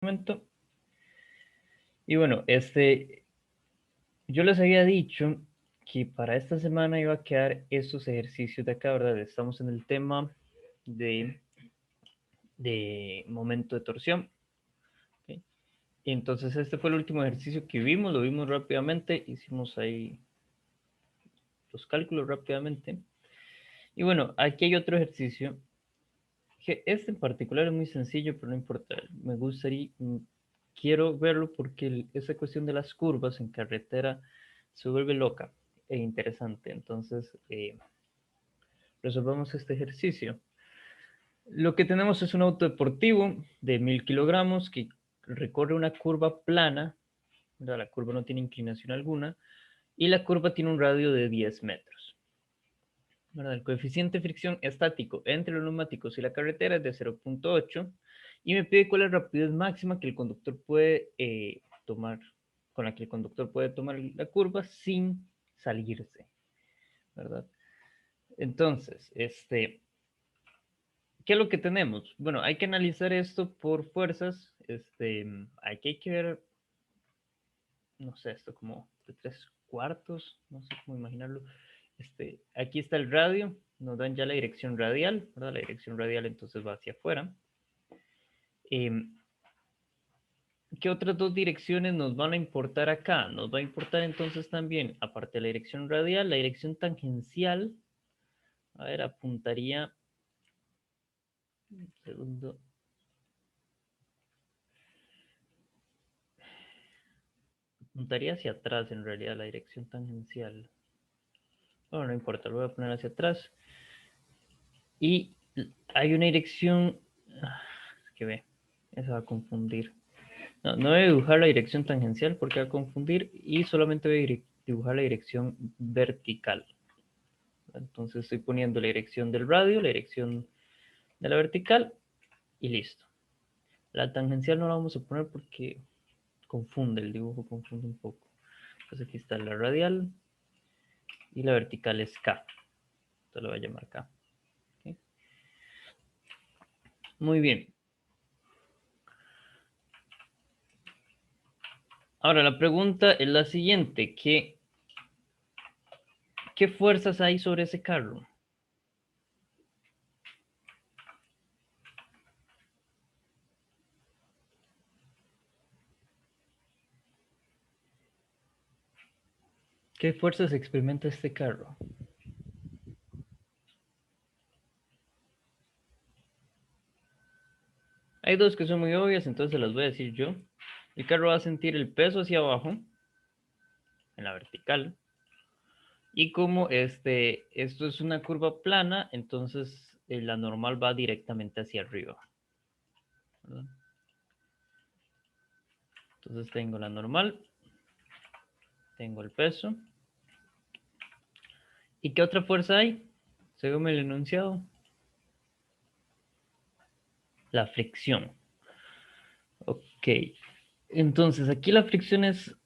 Momento. Y bueno, yo les había dicho que para esta semana iba a quedar estos ejercicios de acá, ¿verdad? Estamos en el tema de, de momento de torsión. ¿Ok? Y entonces este fue el último ejercicio que vimos, lo vimos rápidamente, hicimos ahí los cálculos rápidamente. Y bueno, aquí hay otro ejercicio, que este en particular es muy sencillo, pero no importa, me gustaría, quiero verlo porque esa cuestión de las curvas en carretera se vuelve loca e interesante. Entonces, resolvamos este ejercicio. Lo que tenemos es un auto deportivo de 1000 kilogramos que recorre una curva plana, ¿verdad? La curva no tiene inclinación alguna, y la curva tiene un radio de 10 metros. ¿Verdad? El coeficiente de fricción estático entre los neumáticos y la carretera es de 0.8 y me pide cuál es la rapidez máxima que el conductor puede tomar, con la que el conductor puede tomar la curva sin salirse, ¿verdad? Entonces, ¿qué es lo que tenemos? Bueno, hay que analizar esto por fuerzas, hay que ver, no sé, esto como de 3/4, no sé cómo imaginarlo. Aquí está el radio, nos dan ya la dirección radial, ¿verdad? La dirección radial entonces va hacia afuera. Eh, ¿Qué otras dos direcciones nos van a importar acá? Nos va a importar entonces también, aparte de la dirección radial, la dirección tangencial. A ver, apuntaría, un segundo, apuntaría hacia atrás en realidad la dirección tangencial. Bueno, no importa, lo voy a poner hacia atrás. Y hay una dirección, es que ve, eso va a confundir. No, no voy a dibujar la dirección tangencial porque va a confundir y solamente voy a dibujar la dirección vertical. Entonces estoy poniendo la dirección del radio, la dirección de la vertical y listo. La tangencial no la vamos a poner porque confunde, el dibujo confunde un poco. Entonces aquí está la radial y la vertical es K. Entonces lo voy a llamar K. ¿Okay? Muy bien. Ahora la pregunta es la siguiente. ¿Qué fuerzas hay sobre ese carro? ¿Qué fuerzas experimenta este carro? Hay dos que son muy obvias, entonces se las voy a decir yo. El carro va a sentir el peso hacia abajo, en la vertical. Y como esto es una curva plana, entonces la normal va directamente hacia arriba, ¿verdad? Entonces tengo la normal, tengo el peso. ¿Y qué otra fuerza hay? Según el enunciado, la fricción. Ok. Entonces aquí la fricción es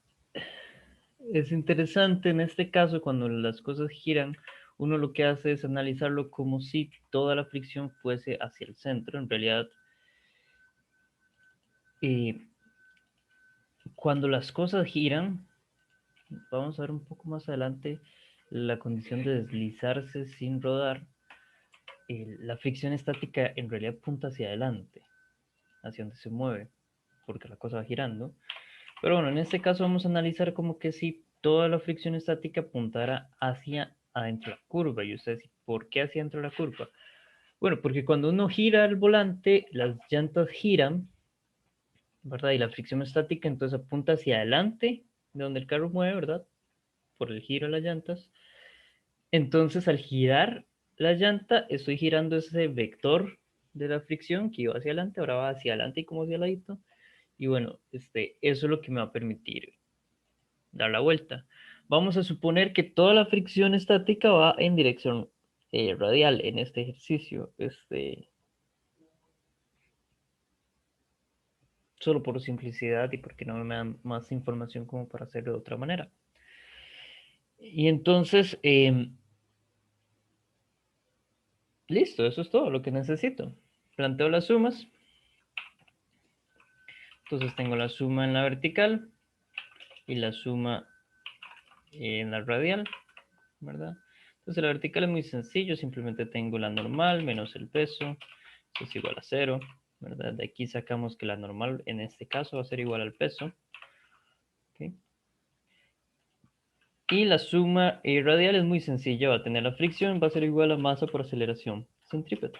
interesante en este caso cuando las cosas giran. Uno lo que hace es analizarlo como si toda la fricción fuese hacia el centro. En realidad, eh, cuando las cosas giran, vamos a ver un poco más adelante la condición de deslizarse sin rodar. La fricción estática en realidad apunta hacia adelante, hacia donde se mueve, porque la cosa va girando. Pero bueno, en este caso vamos a analizar como que si toda la fricción estática apuntara hacia adentro de la curva. Y ustedes, ¿por qué hacia adentro de la curva? Bueno, porque cuando uno gira el volante, las llantas giran, ¿verdad? Y la fricción estática entonces apunta hacia adelante, de donde el carro mueve, ¿verdad? Por el giro de las llantas. Entonces, al girar la llanta, estoy girando ese vector de la fricción que iba hacia adelante, ahora va hacia adelante y como hacia el ladito. Y bueno, eso es lo que me va a permitir dar la vuelta. Vamos a suponer que toda la fricción estática va en dirección radial en este ejercicio. Solo por simplicidad y porque no me dan más información como para hacerlo de otra manera. Y entonces, listo, eso es todo lo que necesito. Planteo las sumas. Entonces tengo la suma en la vertical y la suma en la radial, ¿verdad? Entonces la vertical es muy sencillo, simplemente tengo la normal menos el peso, eso es igual a 0, ¿verdad? De aquí sacamos que la normal en este caso va a ser igual al peso. ¿Okay? Y la suma radial es muy sencilla, va a tener la fricción, va a ser igual a masa por aceleración centrípeta.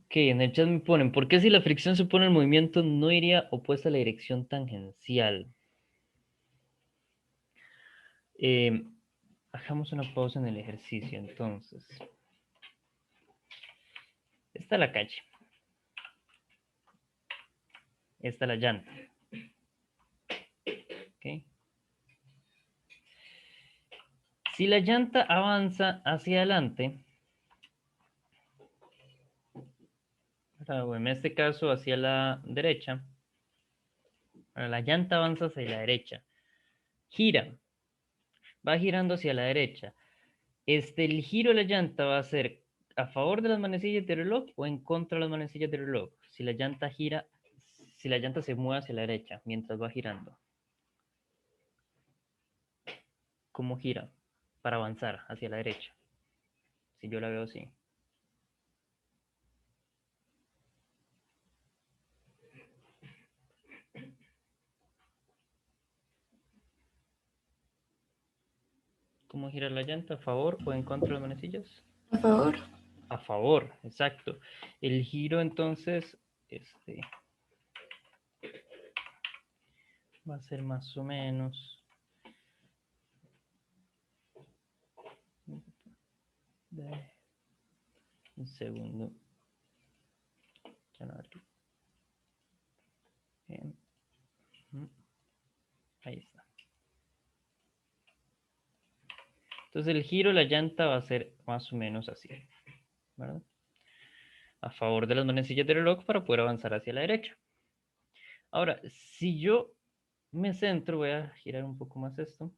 Ok, en el chat me ponen, ¿por qué si la fricción supone el movimiento no iría opuesta a la dirección tangencial? Hagamos una pausa en el ejercicio, entonces. Esta es la calle. Esta es la llanta. ¿Okay? Si la llanta avanza hacia adelante, o en este caso hacia la derecha, la llanta avanza hacia la derecha, gira, va girando hacia la derecha. El giro de la llanta va a ser a favor de las manecillas del reloj o en contra de las manecillas del reloj. Si la llanta gira, si la llanta se mueve hacia la derecha mientras va girando. ¿Cómo gira? Para avanzar hacia la derecha. Si yo la veo así. ¿Cómo gira la llanta? ¿A favor o en contra de las manecillas? A favor. A favor, exacto. El giro entonces, va a ser más o menos. Un segundo. Ya no abrí. Bien. Ahí está. Entonces el giro de la llanta va a ser más o menos así, ¿verdad? A favor de las manecillas del reloj para poder avanzar hacia la derecha. Ahora, si yo me centro, voy a girar un poco más esto.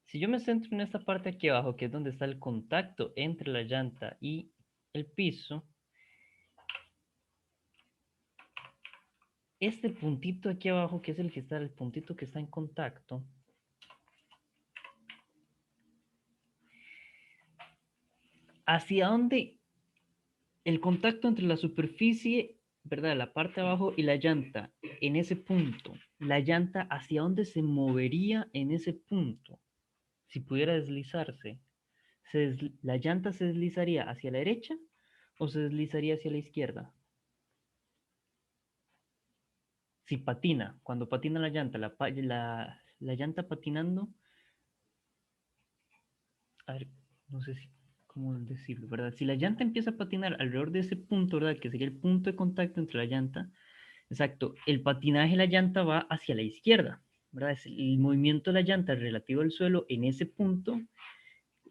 Si yo me centro en esta parte aquí abajo, que es donde está el contacto entre la llanta y el piso, este puntito aquí abajo, que es el puntito que está en contacto, hacia donde el contacto entre la superficie, ¿verdad? La parte de abajo y la llanta, en ese punto, la llanta hacia dónde se movería en ese punto, si pudiera deslizarse, la llanta se deslizaría hacia la derecha o se deslizaría hacia la izquierda. Si patina, cuando patina la llanta, la llanta patinando, a ver, no sé cómo decirlo, ¿verdad? Si la llanta empieza a patinar alrededor de ese punto, ¿verdad? Que sería el punto de contacto entre la llanta. Exacto, el patinaje de la llanta va hacia la izquierda, ¿verdad? Es el movimiento de la llanta relativo al suelo en ese punto,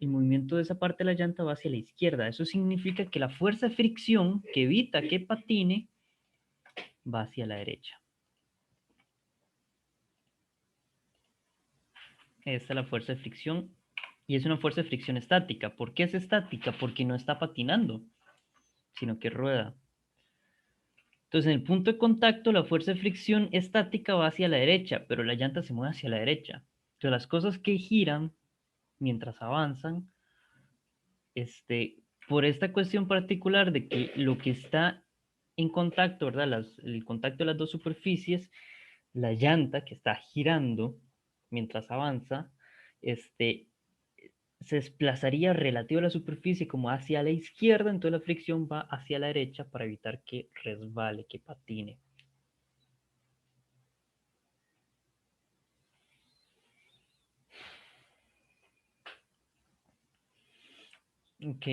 el movimiento de esa parte de la llanta va hacia la izquierda. Eso significa que la fuerza de fricción que evita que patine va hacia la derecha. Esta es la fuerza de fricción y es una fuerza de fricción estática. ¿Por qué es estática? Porque no está patinando, sino que rueda. Entonces, en el punto de contacto, la fuerza de fricción estática va hacia la derecha, pero la llanta se mueve hacia la derecha. Entonces, las cosas que giran mientras avanzan, por esta cuestión particular de que lo que está en contacto, ¿verdad? El contacto de las dos superficies, la llanta que está girando mientras avanza, se desplazaría relativo a la superficie como hacia la izquierda, entonces la fricción va hacia la derecha para evitar que resbale, que patine. Ok,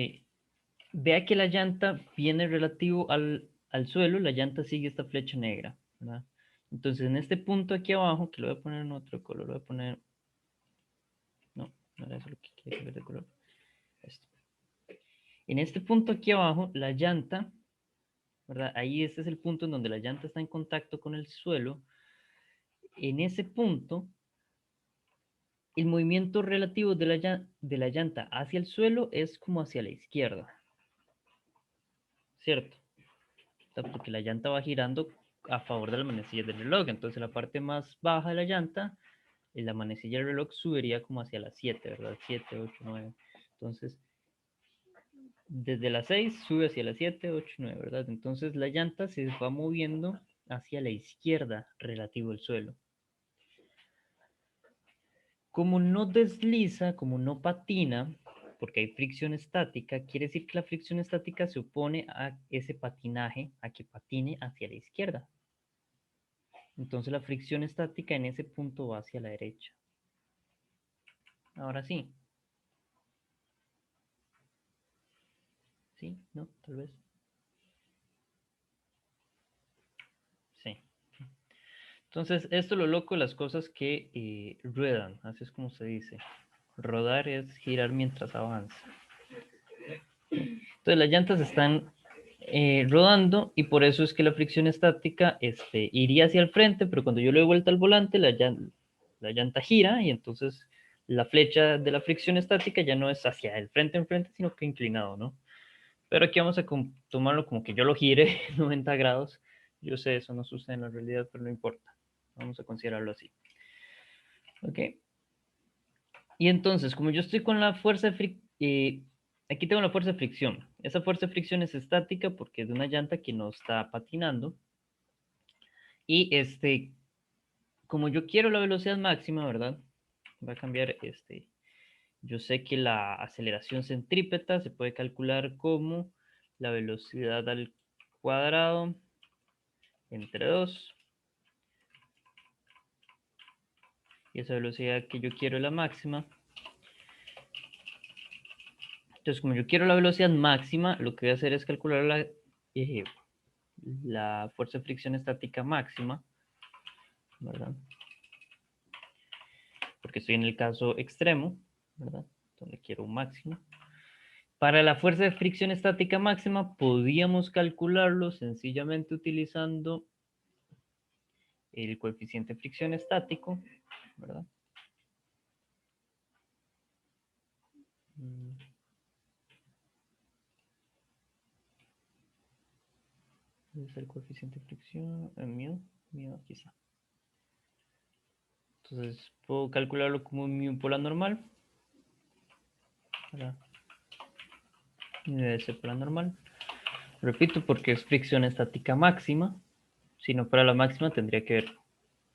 vea que la llanta viene relativo al suelo, la llanta sigue esta flecha negra, ¿verdad? Entonces en este punto aquí abajo, que lo voy a poner en otro color, lo voy a poner, no, no era eso lo que quería cambiar de color, esto. En este punto aquí abajo, la llanta, ¿verdad? Ahí este es el punto en donde la llanta está en contacto con el suelo. En ese punto, el movimiento relativo de la llanta hacia el suelo es como hacia la izquierda, ¿cierto? O sea, porque la llanta va girando a favor de la manecilla del reloj. Entonces la parte más baja de la llanta, la manecilla del reloj subiría como hacia las 7, ¿verdad? 7, 8, 9. Entonces, desde las 6 sube hacia las 7, 8, 9, ¿verdad? Entonces la llanta se va moviendo hacia la izquierda relativo al suelo. Como no desliza, como no patina, porque hay fricción estática, quiere decir que la fricción estática se opone a ese patinaje, a que patine hacia la izquierda. Entonces la fricción estática en ese punto va hacia la derecha. Ahora sí. ¿Sí? ¿No? Tal vez. Sí. Entonces, esto es lo loco de las cosas que ruedan, así es como se dice. Rodar es girar mientras avanza. Entonces las llantas están rodando y por eso es que la fricción estática iría hacia el frente, pero cuando yo le doy vuelta al volante, la llanta gira y entonces la flecha de la fricción estática ya no es hacia el frente en frente, sino que inclinado, ¿no? Pero aquí vamos a tomarlo como que yo lo gire 90 grados. Yo sé, eso no sucede en la realidad, pero no importa. Vamos a considerarlo así. ¿Ok? Y entonces, como yo estoy con la fuerza de fricción, aquí tengo la fuerza de fricción. Esa fuerza de fricción es estática porque es de una llanta que no está patinando. Y como yo quiero la velocidad máxima, ¿verdad? Va a cambiar Yo sé que la aceleración centrípeta se puede calcular como la velocidad al cuadrado entre 2. Y esa velocidad que yo quiero es la máxima. Entonces, como yo quiero la velocidad máxima, lo que voy a hacer es calcular la fuerza de fricción estática máxima, ¿verdad? Porque estoy en el caso extremo, ¿verdad? Donde quiero un máximo. Para la fuerza de fricción estática máxima, podíamos calcularlo sencillamente utilizando el coeficiente de fricción estático, ¿verdad? Es el coeficiente de fricción, mu, aquí está. Entonces, puedo calcularlo como mu por la normal. Debe ser por la normal. Repito, porque es fricción estática máxima. Si no fuera la máxima, tendría que ver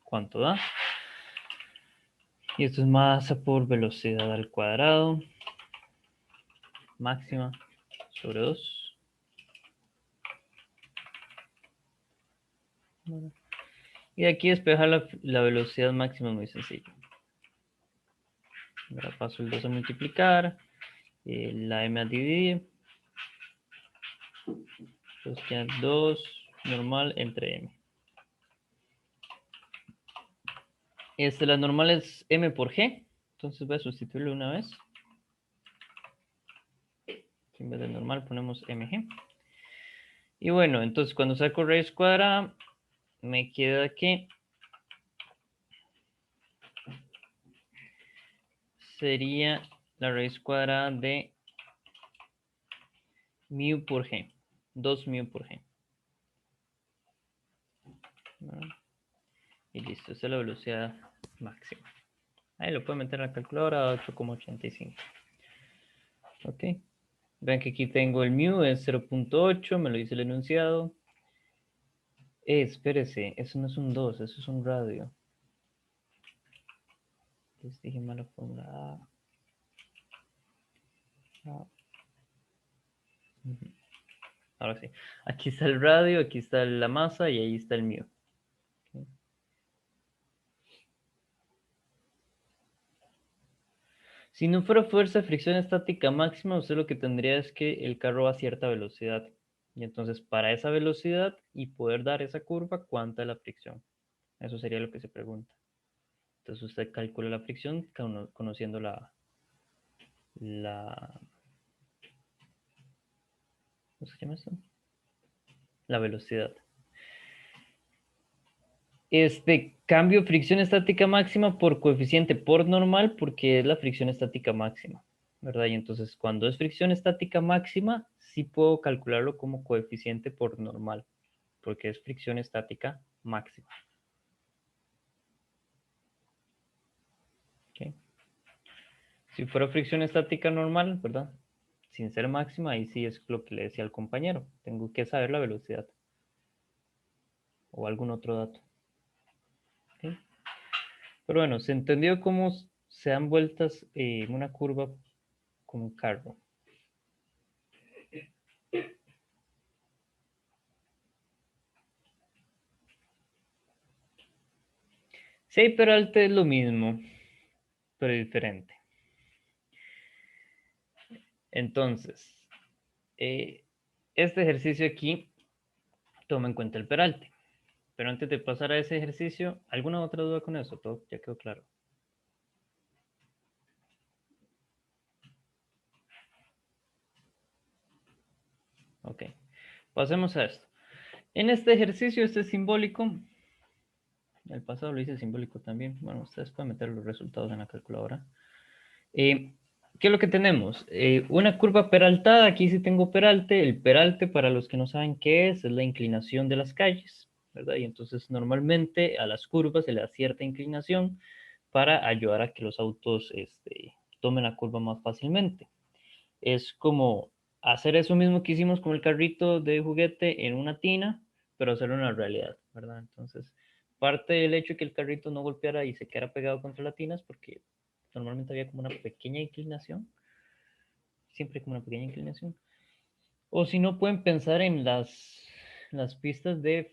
cuánto da. Y esto es masa por velocidad al cuadrado. Máxima sobre 2. Y de aquí despejar la velocidad máxima es muy sencillo. Ahora paso el 2 a multiplicar. La m a dividir. Entonces queda 2 normal entre m. La normal es m por g. Entonces voy a sustituirlo una vez. En vez de normal ponemos mg. Y bueno, entonces cuando saco raíz cuadrada, me queda que sería la raíz cuadrada de mu por g. 2 mu por g. Y listo, esa es la velocidad máxima. Ahí lo puedo meter en la calculadora, 8,85. Ok. Vean que aquí tengo el mu, es 0.8, me lo dice el enunciado. Espérese, eso no es un 2, eso es un radio. Les dije mala fórmula. Ahora sí. Aquí está el radio, aquí está la masa y ahí está el mu. Okay. Si no fuera fuerza de fricción estática máxima, usted lo que tendría es que el carro va a cierta velocidad. Y entonces, para esa velocidad y poder dar esa curva, ¿cuánta es la fricción? Eso sería lo que se pregunta. Entonces, usted calcula la fricción conociendo la ¿cómo se llama esto? La velocidad. Cambio fricción estática máxima por coeficiente por normal porque es la fricción estática máxima, ¿verdad? Y entonces cuando es fricción estática máxima, sí puedo calcularlo como coeficiente por normal, porque es fricción estática máxima. ¿Okay? Si fuera fricción estática normal, ¿verdad? Sin ser máxima, ahí sí es lo que le decía al compañero. Tengo que saber la velocidad o algún otro dato. ¿Okay? Pero bueno, se entendió cómo se dan vueltas en una curva con un carro. Sí, peralte es lo mismo, pero diferente. Entonces, este ejercicio aquí toma en cuenta el peralte. Pero antes de pasar a ese ejercicio, ¿alguna otra duda con eso? Todo ya quedó claro. Ok, pasemos a esto. En este ejercicio, este simbólico, el pasado lo hice simbólico también. Bueno, ustedes pueden meter los resultados en la calculadora. ¿Qué es lo que tenemos? Una curva peraltada, aquí sí tengo peralte. El peralte, para los que no saben qué es la inclinación de las calles, ¿verdad? Y entonces normalmente a las curvas se le da cierta inclinación para ayudar a que los autos tomen la curva más fácilmente. Es como hacer eso mismo que hicimos con el carrito de juguete en una tina, pero hacerlo en la realidad, ¿verdad? Entonces, parte del hecho de que el carrito no golpeara y se quedara pegado contra la tina es porque normalmente había como una pequeña inclinación, siempre como una pequeña inclinación. O si no, pueden pensar en las pistas de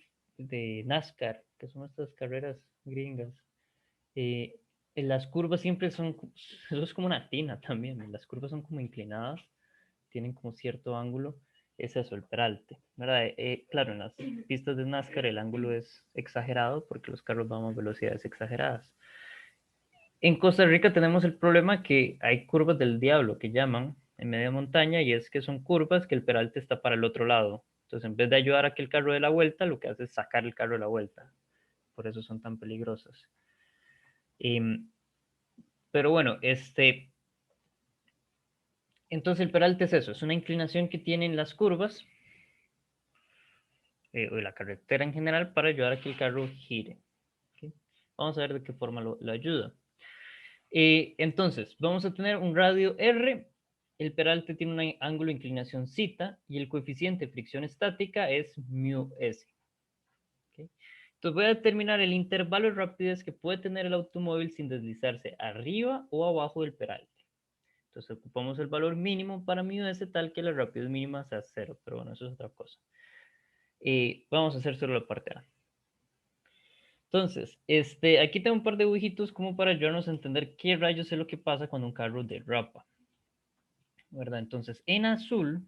NASCAR, que son estas carreras gringas. Eh, en las curvas siempre son, eso es como una tina también, las curvas son como inclinadas, tienen como cierto ángulo, es eso, el peralte, ¿verdad? Claro, en las pistas de NASCAR el ángulo es exagerado porque los carros van a velocidades exageradas. En Costa Rica tenemos el problema que hay curvas del diablo que llaman en media montaña y es que son curvas que el peralte está para el otro lado. Entonces, en vez de ayudar a que el carro dé la vuelta, lo que hace es sacar el carro de la vuelta. Por eso son tan peligrosas. Pero bueno, entonces el peralte es eso, es una inclinación que tienen las curvas o la carretera en general para ayudar a que el carro gire. ¿Okay? Vamos a ver de qué forma lo ayuda. Entonces, vamos a tener un radio R, el peralte tiene un ángulo de inclinación zeta y el coeficiente de fricción estática es mu s. ¿Okay? Entonces voy a determinar el intervalo de rapidez que puede tener el automóvil sin deslizarse arriba o abajo del peralte. Entonces ocupamos el valor mínimo para mu s tal que la rapidez mínima sea 0, pero bueno, eso es otra cosa. Vamos a hacer solo la parte A. Entonces, aquí tengo un par de dibujitos como para ayudarnos a entender qué rayos es lo que pasa cuando un carro derrapa, ¿verdad? Entonces, en azul,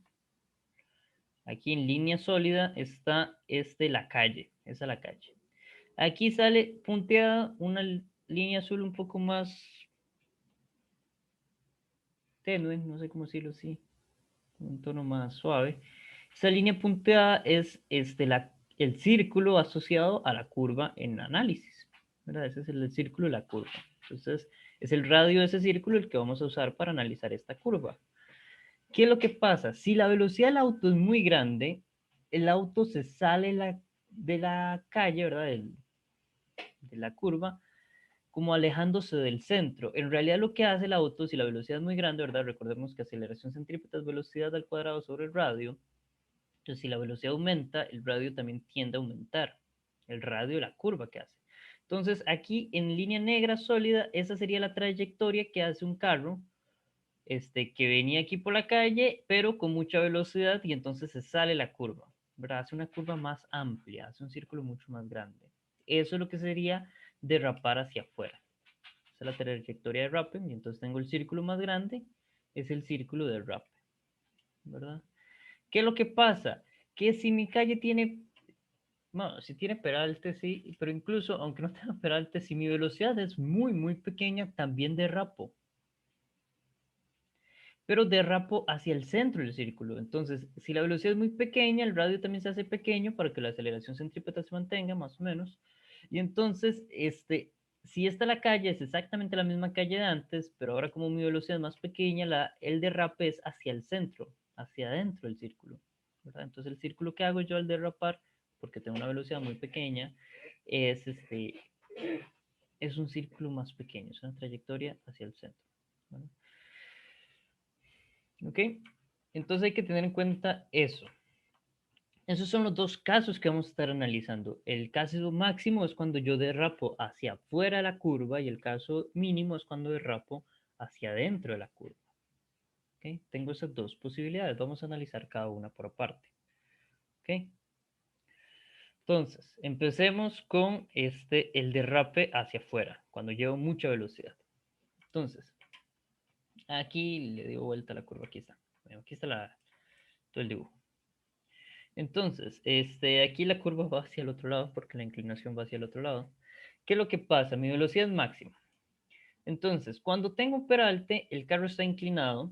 aquí en línea sólida, está la calle, esa es la calle. Aquí sale punteada una línea azul un poco más tenue, no sé cómo decirlo así, un tono más suave. Esa línea punteada es el círculo asociado a la curva en análisis, ¿verdad? Ese es el círculo de la curva. Entonces, es el radio de ese círculo el que vamos a usar para analizar esta curva. ¿Qué es lo que pasa? Si la velocidad del auto es muy grande, el auto se sale de la calle, ¿verdad? De la curva, como alejándose del centro. En realidad lo que hace el auto, si la velocidad es muy grande, ¿verdad? Recordemos que aceleración centrípeta es velocidad al cuadrado sobre el radio. Entonces, si la velocidad aumenta, el radio también tiende a aumentar. El radio de la curva que hace. Entonces, aquí en línea negra sólida, esa sería la trayectoria que hace un carro que venía aquí por la calle, pero con mucha velocidad y entonces se sale la curva, ¿verdad? Hace una curva más amplia, hace un círculo mucho más grande. Eso es lo que sería derrapar hacia afuera. Esa es la trayectoria de derrape y entonces tengo el círculo más grande, es el círculo de derrape, ¿verdad? ¿Qué es lo que pasa? Que si mi calle tiene, bueno, si tiene peralte, sí, pero incluso aunque no tenga peralte, si mi velocidad es muy, muy pequeña, también derrapo. Pero derrapo hacia el centro del círculo. Entonces, si la velocidad es muy pequeña, el radio también se hace pequeño para que la aceleración centrípeta se mantenga más o menos. Y entonces, si esta la calle es exactamente la misma calle de antes, pero ahora como mi velocidad es más pequeña, el derrape es hacia el centro, hacia adentro del círculo, ¿verdad? Entonces el círculo que hago yo al derrapar, porque tengo una velocidad muy pequeña, es, es un círculo más pequeño, es una trayectoria hacia el centro, ¿vale? ¿Ok? Entonces hay que tener en cuenta eso. Esos son los dos casos que vamos a estar analizando. El caso máximo es cuando yo derrapo hacia afuera de la curva y el caso mínimo es cuando derrapo hacia adentro de la curva. ¿Okay? Tengo esas dos posibilidades. Vamos a analizar cada una por aparte. ¿Okay? Entonces, empecemos con el derrape hacia afuera, cuando llevo mucha velocidad. Entonces, aquí le digo vuelta a la curva, aquí está. Bueno, aquí está todo el dibujo. Entonces, aquí la curva va hacia el otro lado porque la inclinación va hacia el otro lado. ¿Qué es lo que pasa? Mi velocidad es máxima. Entonces, cuando tengo un peralte, el carro está inclinado,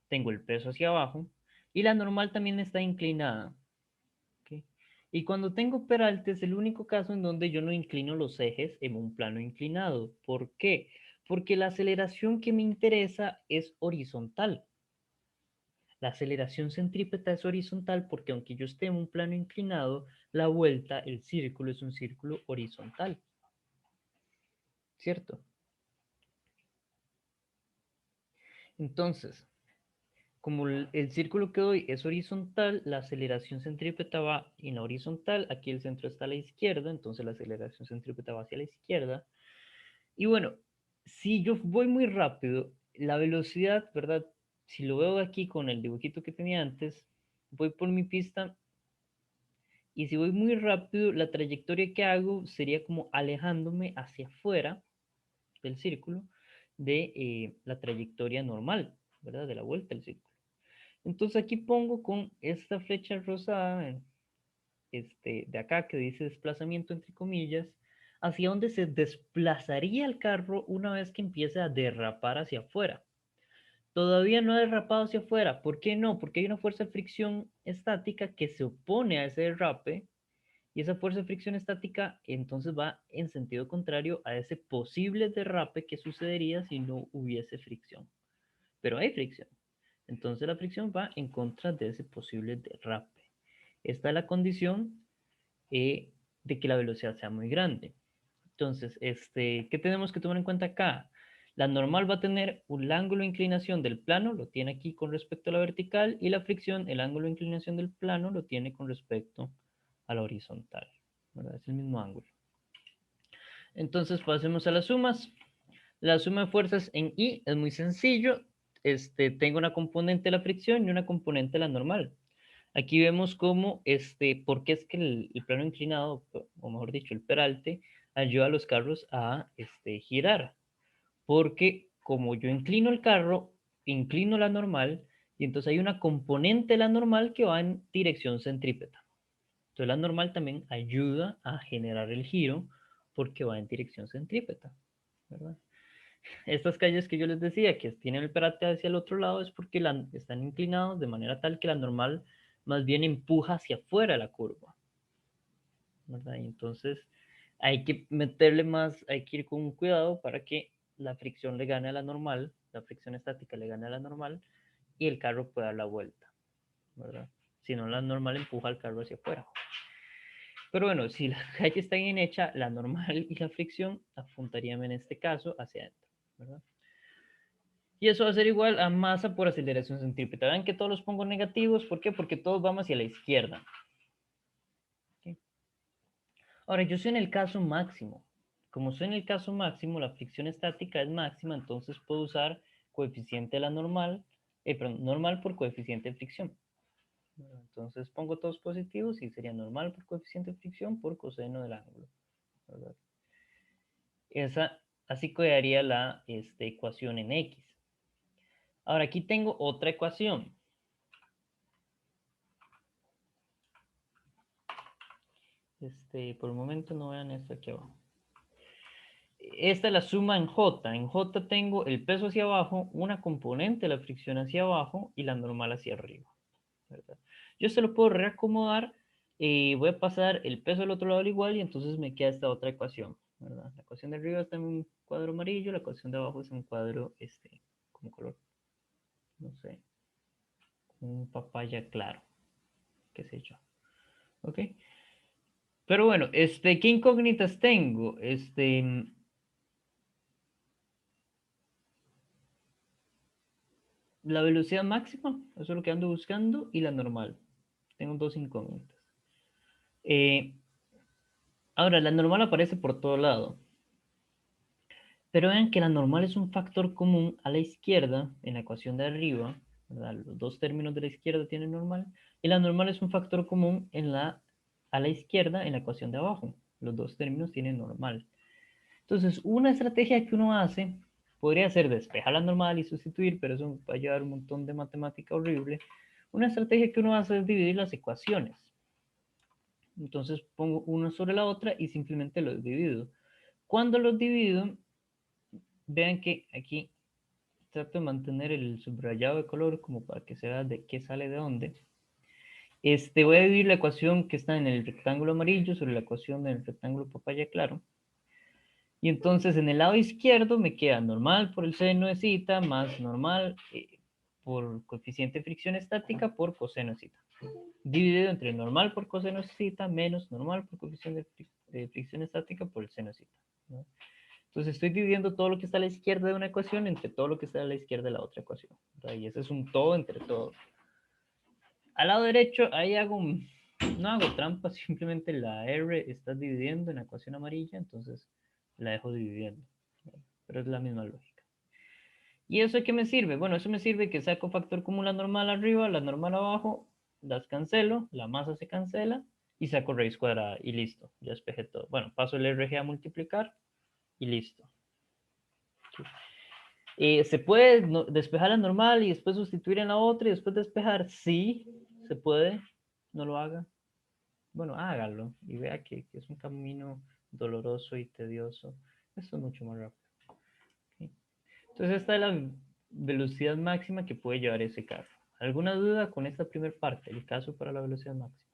tengo el peso hacia abajo y la normal también está inclinada. ¿Okay? Y cuando tengo peralte es el único caso en donde yo no inclino los ejes en un plano inclinado. ¿Por qué? Porque la aceleración que me interesa es horizontal. La aceleración centrípeta es horizontal porque aunque yo esté en un plano inclinado, la vuelta, el círculo es un círculo horizontal. ¿Cierto? Entonces, como el círculo que doy es horizontal, la aceleración centrípeta va en la horizontal, aquí el centro está a la izquierda, entonces la aceleración centrípeta va hacia la izquierda. Y bueno, si yo voy muy rápido, la velocidad, ¿verdad? Si lo veo aquí con el dibujito que tenía antes, voy por mi pista y si voy muy rápido, la trayectoria que hago sería como alejándome hacia afuera del círculo de la trayectoria normal, ¿verdad? De la vuelta del círculo. Entonces aquí pongo con esta flecha rosada, de acá que dice desplazamiento entre comillas, hacia donde se desplazaría el carro una vez que empiece a derrapar hacia afuera. Todavía no ha derrapado hacia afuera. ¿Por qué no? Porque hay una fuerza de fricción estática que se opone a ese derrape y esa fuerza de fricción estática entonces va en sentido contrario a ese posible derrape que sucedería si no hubiese fricción. Pero hay fricción. Entonces la fricción va en contra de ese posible derrape. Esta es la condición de que la velocidad sea muy grande. Entonces, ¿qué tenemos que tomar en cuenta acá? La normal va a tener un ángulo de inclinación del plano, lo tiene aquí con respecto a la vertical, y la fricción, el ángulo de inclinación del plano, lo tiene con respecto a la horizontal. ¿Verdad? Es el mismo ángulo. Entonces, pasemos a las sumas. La suma de fuerzas en I es muy sencillo. Tengo una componente de la fricción y una componente de la normal. Aquí vemos cómo, por qué es que el plano inclinado, o mejor dicho, el peralte, ayuda a los carros a girar. Porque como yo inclino el carro, inclino la normal, y entonces hay una componente de la normal que va en dirección centrípeta. Entonces la normal también ayuda a generar el giro porque va en dirección centrípeta, ¿verdad? Estas calles que yo les decía que tienen el peralte hacia el otro lado es porque están inclinados de manera tal que la normal más bien empuja hacia afuera la curva, ¿verdad? Y entonces hay que meterle más, hay que ir con cuidado para que la fricción le gane a la normal, la fricción estática le gane a la normal y el carro pueda dar la vuelta, ¿verdad? Si no, la normal empuja al carro hacia afuera. Pero bueno, si la calle está bien hecha, la normal y la fricción apuntarían en este caso hacia adentro, ¿verdad? Y eso va a ser igual a masa por aceleración centrípeta. Vean que todos los pongo negativos. ¿Por qué? Porque todos vamos hacia la izquierda. ¿Okay? Ahora, yo soy en el caso máximo. Como soy en el caso máximo, la fricción estática es máxima, entonces puedo usar coeficiente de la normal, perdón, normal por coeficiente de fricción. Entonces pongo todos positivos y sería normal por coeficiente de fricción por coseno del ángulo, ¿verdad? Así quedaría la ecuación en X. Ahora aquí tengo otra ecuación. Por el momento no vean esto aquí abajo. Esta es la suma en J. En J tengo el peso hacia abajo, una componente de la fricción hacia abajo y la normal hacia arriba, ¿verdad? Yo se lo puedo reacomodar Y voy a pasar el peso al otro lado al igual y entonces me queda esta otra ecuación, ¿verdad? La ecuación de arriba está en un cuadro amarillo, la ecuación de abajo es en un cuadro, como color, no sé, un papaya claro, qué sé yo. ¿Ok? Pero bueno, ¿qué incógnitas tengo? La velocidad máxima, eso es lo que ando buscando, y la normal. Tengo dos incógnitas. Eh, Ahora, la normal aparece por todo lado. Pero vean que la normal es un factor común a la izquierda, en la ecuación de arriba, ¿verdad? Los dos términos de la izquierda tienen normal, y la normal es un factor común a la izquierda en la ecuación de abajo. Los dos términos tienen normal. Entonces, una estrategia que uno hace podría ser despejar la normal y sustituir, pero eso va a llevar un montón de matemática horrible. Una estrategia que uno hace es dividir las ecuaciones. Entonces pongo una sobre la otra y simplemente los divido. Cuando los divido, vean que aquí trato de mantener el subrayado de color como para que se vea de qué sale de dónde. Voy a dividir la ecuación que está en el rectángulo amarillo sobre la ecuación del rectángulo papaya claro. Y entonces en el lado izquierdo me queda normal por el seno de zeta más normal por coeficiente de fricción estática por coseno de zeta. Dividido entre normal por coseno de zeta menos normal por coeficiente de fricción estática por el seno de zeta, ¿no? Entonces estoy dividiendo todo lo que está a la izquierda de una ecuación entre todo lo que está a la izquierda de la otra ecuación, ¿verdad? Y ese es un todo entre todo. Al lado derecho, ahí no hago trampa, simplemente la R está dividiendo en la ecuación amarilla, entonces la dejo dividiendo, ¿verdad? Pero es la misma lógica. ¿Y eso qué me sirve? Bueno, eso me sirve que saco factor común la normal arriba, la normal abajo, las cancelo, la masa se cancela y saco raíz cuadrada y listo, ya despejé todo. Bueno, paso el RG a multiplicar y listo. ¿Se puede despejar la normal y después sustituir en la otra y después despejar? Sí, se puede. No lo haga. Bueno, hágalo y vea que es un camino doloroso y tedioso. Esto es mucho más rápido. ¿Ok? Entonces esta es la velocidad máxima que puede llevar ese carro. ¿Alguna duda con esta primera parte? El caso para la velocidad máxima.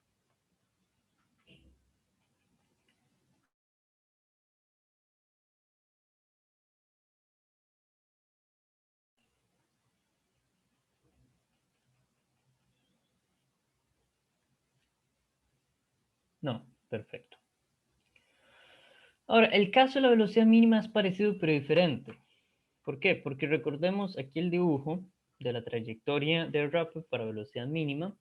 No, perfecto. Ahora, el caso de la velocidad mínima es parecido pero diferente. ¿Por qué? Porque recordemos aquí el dibujo de la trayectoria de derrape para velocidad mínima.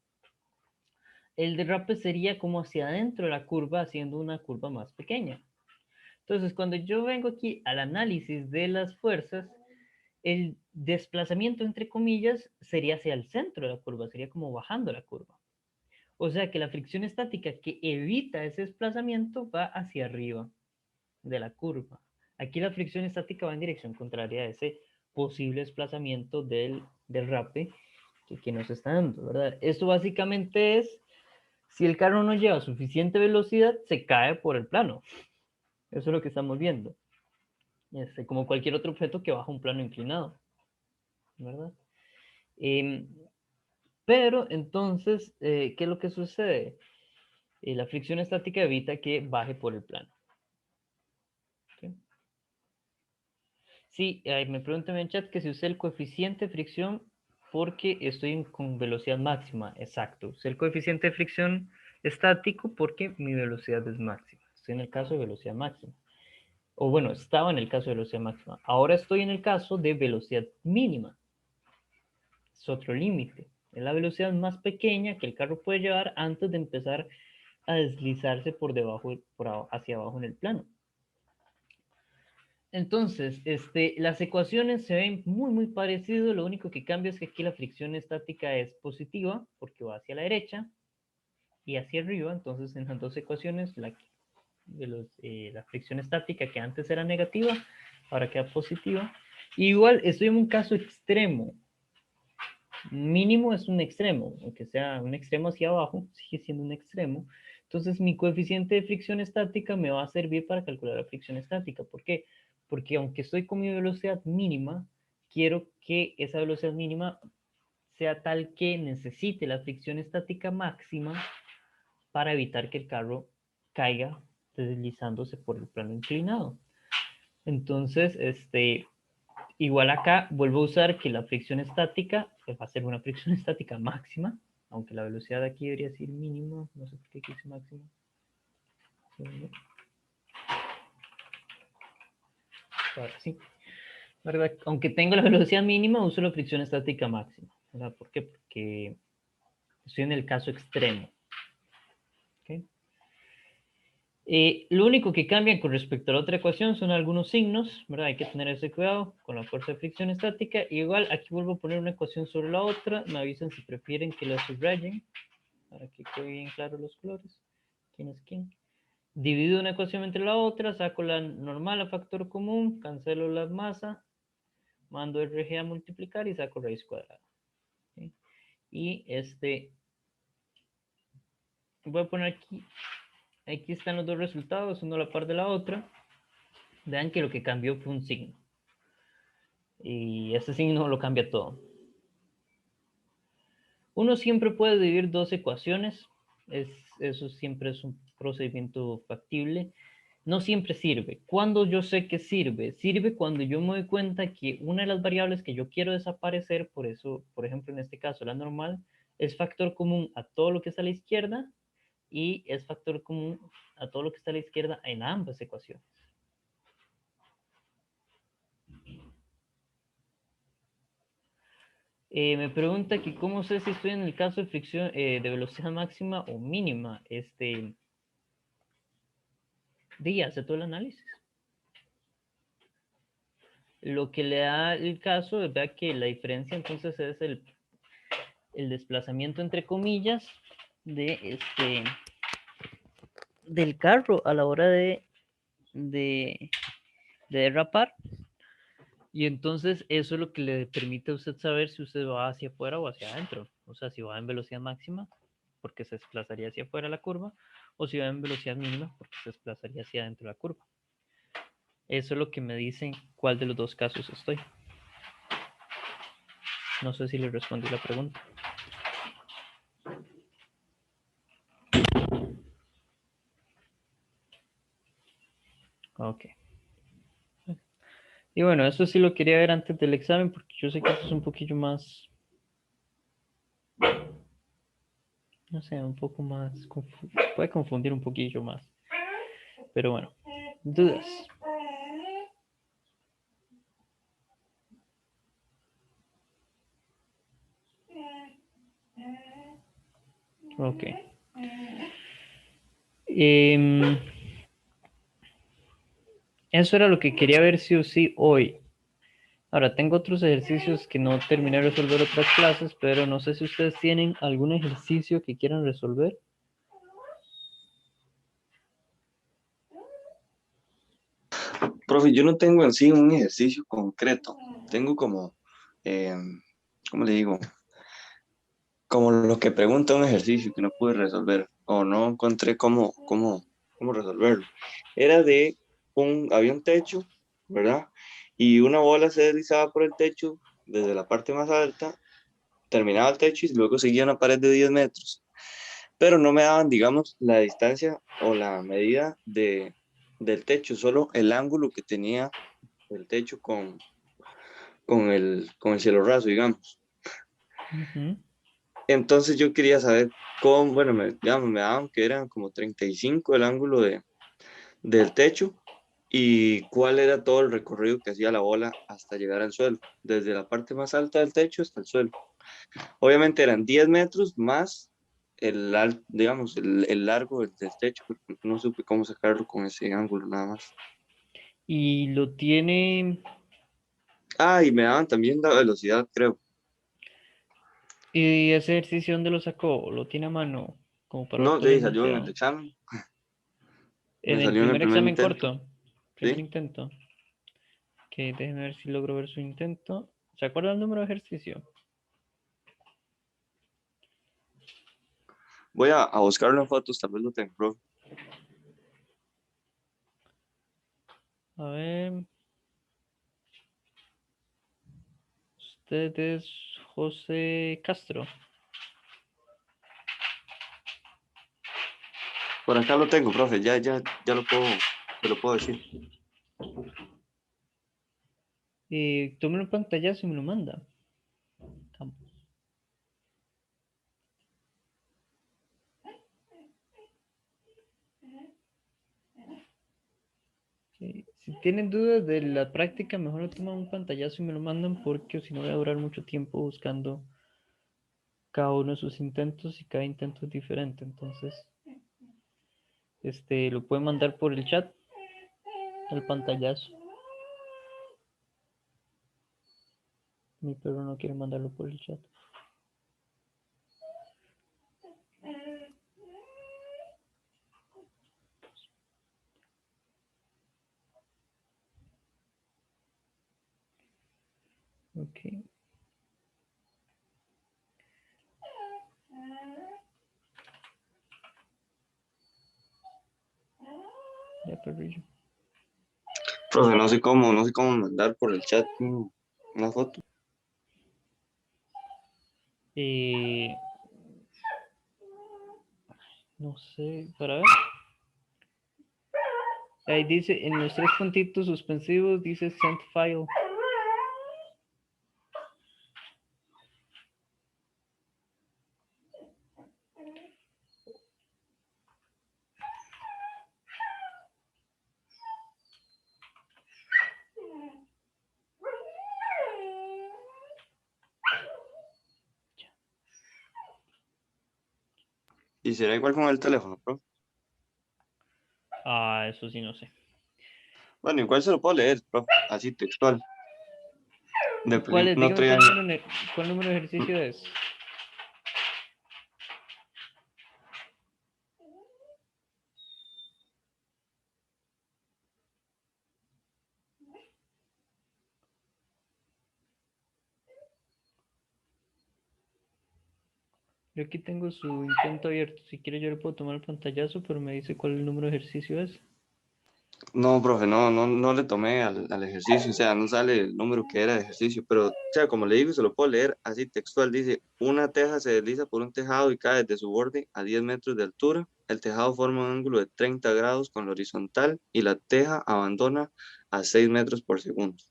El derrape sería como hacia adentro de la curva, haciendo una curva más pequeña. Entonces, cuando yo vengo aquí al análisis de las fuerzas, el desplazamiento, entre comillas, sería hacia el centro de la curva, sería como bajando la curva. O sea que la fricción estática que evita ese desplazamiento va hacia arriba de la curva. Aquí la fricción estática va en dirección contraria a ese posible desplazamiento del derrape que nos está dando, ¿verdad? Esto básicamente es, si el carro no lleva suficiente velocidad, se cae por el plano. Eso es lo que estamos viendo. Como cualquier otro objeto que baja un plano inclinado, ¿verdad? Eh, pero entonces, ¿qué es lo que sucede? La fricción estática evita que baje por el plano. ¿Okay? Sí, me preguntan en el chat que si usé el coeficiente de fricción porque estoy con velocidad máxima. Exacto. Usé el coeficiente de fricción estático porque mi velocidad es máxima. Estoy en el caso de velocidad máxima. O bueno, estaba en el caso de velocidad máxima. Ahora estoy en el caso de velocidad mínima. Es otro límite. Es la velocidad más pequeña que el carro puede llevar antes de empezar a deslizarse por debajo, hacia abajo en el plano. Entonces, las ecuaciones se ven muy parecidas. Lo único que cambia es que aquí la fricción estática es positiva porque va hacia la derecha y hacia arriba. Entonces, en las dos ecuaciones, la fricción estática que antes era negativa, ahora queda positiva. Y igual estoy en un caso extremo. Mínimo es un extremo, aunque sea un extremo hacia abajo, sigue siendo un extremo. Entonces mi coeficiente de fricción estática me va a servir para calcular la fricción estática. ¿Por qué? Porque aunque estoy con mi velocidad mínima, quiero que esa velocidad mínima sea tal que necesite la fricción estática máxima para evitar que el carro caiga deslizándose por el plano inclinado. Entonces, igual acá vuelvo a usar que la fricción estática va a ser una fricción estática máxima, aunque la velocidad de aquí debería ser mínima, no sé por qué quise máxima. Ahora sí, ¿verdad? Aunque tengo la velocidad mínima, uso la fricción estática máxima, ¿verdad? ¿Por qué? Porque estoy en el caso extremo. ¿Okay? Lo único que cambia con respecto a la otra ecuación son algunos signos, ¿verdad? Hay que tener ese cuidado con la fuerza de fricción estática. Y igual, aquí vuelvo a poner una ecuación sobre la otra. Me avisan si prefieren que la subrayen para que quede bien claro los colores. ¿Quién es quién? Divido una ecuación entre la otra, saco la normal a factor común, cancelo la masa, mando RG a multiplicar y saco raíz cuadrada. ¿Sí? Y voy a poner aquí están los dos resultados, uno a la par de la otra. Vean que lo que cambió fue un signo. Y ese signo lo cambia todo. Uno siempre puede dividir dos ecuaciones. Eso siempre es un procedimiento factible. No siempre sirve. ¿Cuándo yo sé que sirve? Sirve cuando yo me doy cuenta que una de las variables que yo quiero desaparecer, por eso, por ejemplo, en este caso, la normal, es factor común a todo lo que está a la izquierda y es factor común a todo lo que está a la izquierda en ambas ecuaciones. Me pregunta que cómo sé si estoy en el caso de fricción de velocidad máxima o mínima. Hace todo el análisis. Lo que le da el caso es ver que la diferencia entonces es el desplazamiento entre comillas del carro a la hora de derrapar. Y entonces eso es lo que le permite a usted saber si usted va hacia afuera o hacia adentro. O sea, si va en velocidad máxima, porque se desplazaría hacia afuera la curva, o si va en velocidad mínima, porque se desplazaría hacia adentro la curva. Eso es lo que me dicen cuál de los dos casos estoy. No sé si le respondí la pregunta. Ok. Y bueno, eso sí lo quería ver antes del examen, porque yo sé que eso es un poquillo más, no sé, un poco más, puede confundir un poquillo más. Pero bueno, dudas. Ok. Eso era lo que quería ver sí o sí hoy. Ahora, tengo otros ejercicios que no terminé de resolver otras clases, pero no sé si ustedes tienen algún ejercicio que quieran resolver. Profe, yo no tengo en sí un ejercicio concreto. Tengo como, eh, ¿cómo le digo? Como lo que pregunta un ejercicio que no pude resolver o no encontré cómo resolverlo. Era había un techo, ¿verdad? Y una bola se deslizaba por el techo desde la parte más alta, terminaba el techo y luego seguía una pared de 10 metros. Pero no me daban, digamos, la distancia o la medida del techo, solo el ángulo que tenía el techo con el cielo raso, digamos. Ujú. Entonces yo quería saber cómo, bueno, digamos, me daban que eran como 35 el ángulo del techo y cuál era todo el recorrido que hacía la bola hasta llegar al suelo, desde la parte más alta del techo hasta el suelo. Obviamente eran 10 metros más digamos, el largo del techo, pero no supe cómo sacarlo con ese ángulo nada más. Y lo tiene, Ah, y me daban también la velocidad, creo. y ese ejercicio ¿dónde lo sacó? ¿Lo tiene a mano como para No, de verlo ahí en salió en el museo? examen, En me el salió en el primer primer examen intento, corto, primer ¿sí? intento. Ok, déjenme ver si logro ver su intento. ¿Se acuerda el número de ejercicio? Voy a buscarlo en fotos, tal vez lo tengo. A ver, usted es José Castro. Por acá lo tengo, profe, ya te lo puedo decir. Tome un pantallazo y me lo manda. Vamos. Si tienen dudas de la práctica, mejor lo toman un pantallazo y me lo mandan porque si no voy a durar mucho tiempo buscando cada uno de sus intentos y cada intento es diferente. Entonces, lo pueden mandar por el chat, el pantallazo. Mi perro no quiere mandarlo por el chat. Ok. Ya, perrillo. Profe, no sé cómo mandar por el chat una foto. Eh, no sé, para ver. Ahí dice, en los 3 puntitos suspensivos dice send file. Y será igual con el teléfono, profe. Ah, eso sí, no sé. Bueno, igual se lo puedo leer, profe, así textual. ¿Cuál es? No Dígame trae. cuál número de ejercicio es. Yo aquí tengo su intento abierto. Si quiere yo le puedo tomar el pantallazo, pero me dice cuál el número de ejercicio es. No, profe, no le tomé al ejercicio, o sea, no sale el número que era de ejercicio, pero, o sea, como le digo, se lo puedo leer así textual, dice, una teja se desliza por un tejado y cae desde su borde a 10 metros de altura, el tejado forma un ángulo de 30 grados con la horizontal y la teja abandona a 6 metros por segundo.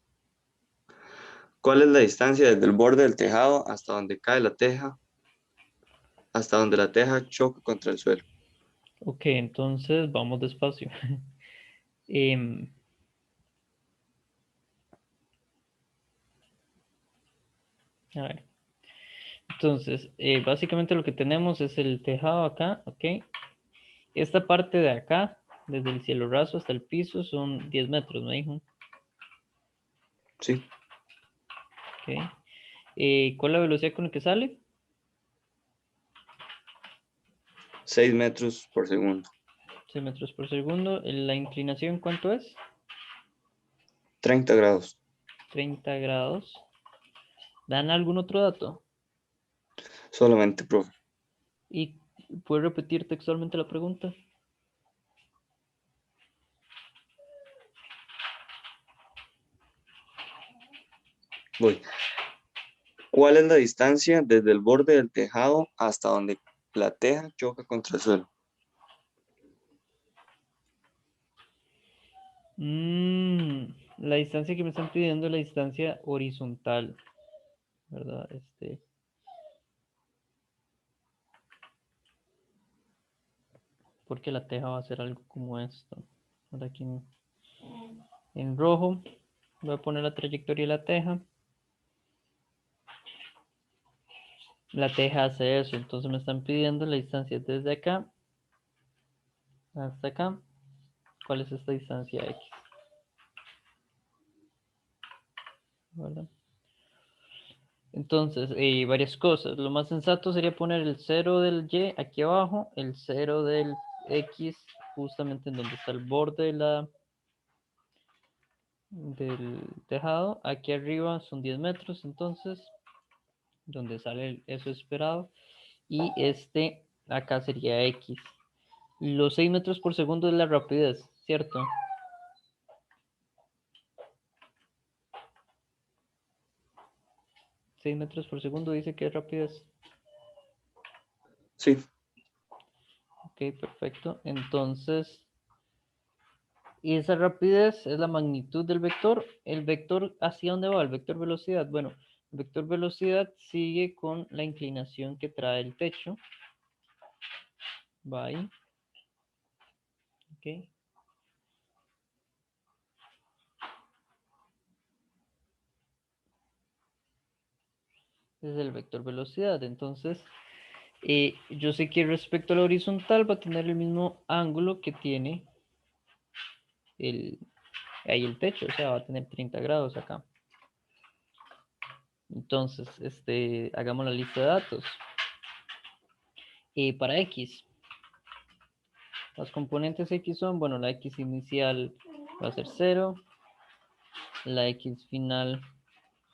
¿Cuál es la distancia desde el borde del tejado hasta donde cae la teja, hasta donde la teja choca contra el suelo? Ok, entonces vamos despacio. Em, a ver. Entonces, básicamente lo que tenemos es el tejado acá, ok. Esta parte de acá, desde el cielo raso hasta el piso, son 10 metros, me dijo. Sí, Ok. ¿Cuál es la velocidad con la que sale? 6 metros por segundo, 6 metros por segundo. ¿La inclinación cuánto es? 30 grados. 30 grados. ¿Dan algún otro dato? Solamente, profe. ¿Y puede repetir textualmente la pregunta? Voy. ¿Cuál es la distancia desde el borde del tejado hasta donde la teja choca contra el suelo? La distancia que me están pidiendo es la distancia horizontal, ¿verdad? Porque la teja va a ser algo como esto. Ahora aquí en rojo voy a poner la trayectoria de la teja. La teja hace eso, entonces me están pidiendo la distancia desde acá hasta acá. ¿Cuál es esta distancia X? ¿Verdad? Entonces, varias cosas. Lo más sensato sería poner el 0 del Y aquí abajo, el 0 del X justamente en donde está el borde del tejado. Aquí arriba son 10 metros, entonces, donde sale eso esperado. Y acá sería X. Los 6 metros por segundo es la rapidez, ¿cierto? 6 metros por segundo dice que es rapidez. Sí, Ok, Ok, perfecto. Entonces, y esa rapidez es la magnitud del vector. ¿El vector hacia dónde va? El vector velocidad. Bueno, el vector velocidad sigue con la inclinación que trae el techo. Va ahí. Ok. Ese es el vector velocidad. Entonces, yo sé que respecto a la horizontal va a tener el mismo ángulo que tiene ahí el techo. O sea, va a tener 30 grados acá. Entonces, hagamos la lista de datos. Para X, las componentes X son, bueno, la X inicial va a ser 0, la X final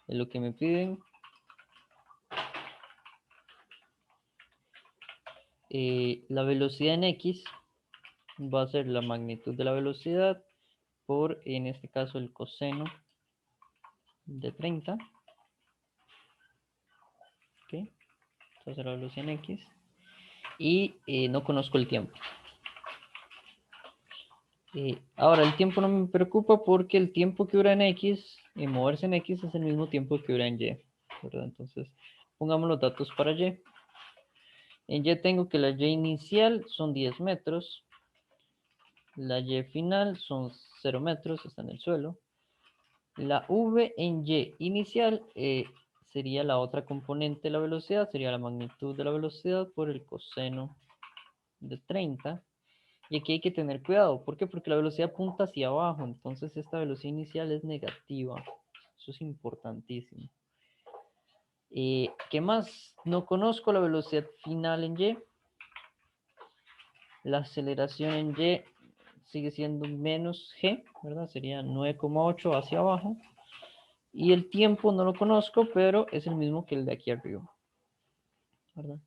es lo que me piden. La velocidad en X va a ser la magnitud de la velocidad por, en este caso, el coseno de 30. Ok, entonces la velocidad en X. Y no conozco el tiempo. Ahora, el tiempo no me preocupa porque el tiempo que dura en X, en moverse en X, es el mismo tiempo que dura en Y, ¿verdad? Entonces, pongamos los datos para Y. En Y tengo que la Y inicial son 10 metros, la Y final son 0 metros, está en el suelo. La V en Y inicial sería la otra componente de la velocidad, sería la magnitud de la velocidad por el coseno de 30. Y aquí hay que tener cuidado. ¿Por qué? Porque la velocidad apunta hacia abajo. Entonces esta velocidad inicial es negativa. Eso es importantísimo. ¿Qué más? No conozco la velocidad final en Y. La aceleración en Y sigue siendo menos G, ¿verdad? Sería 9,8 hacia abajo. Y el tiempo no lo conozco, pero es el mismo que el de aquí arriba, ¿verdad?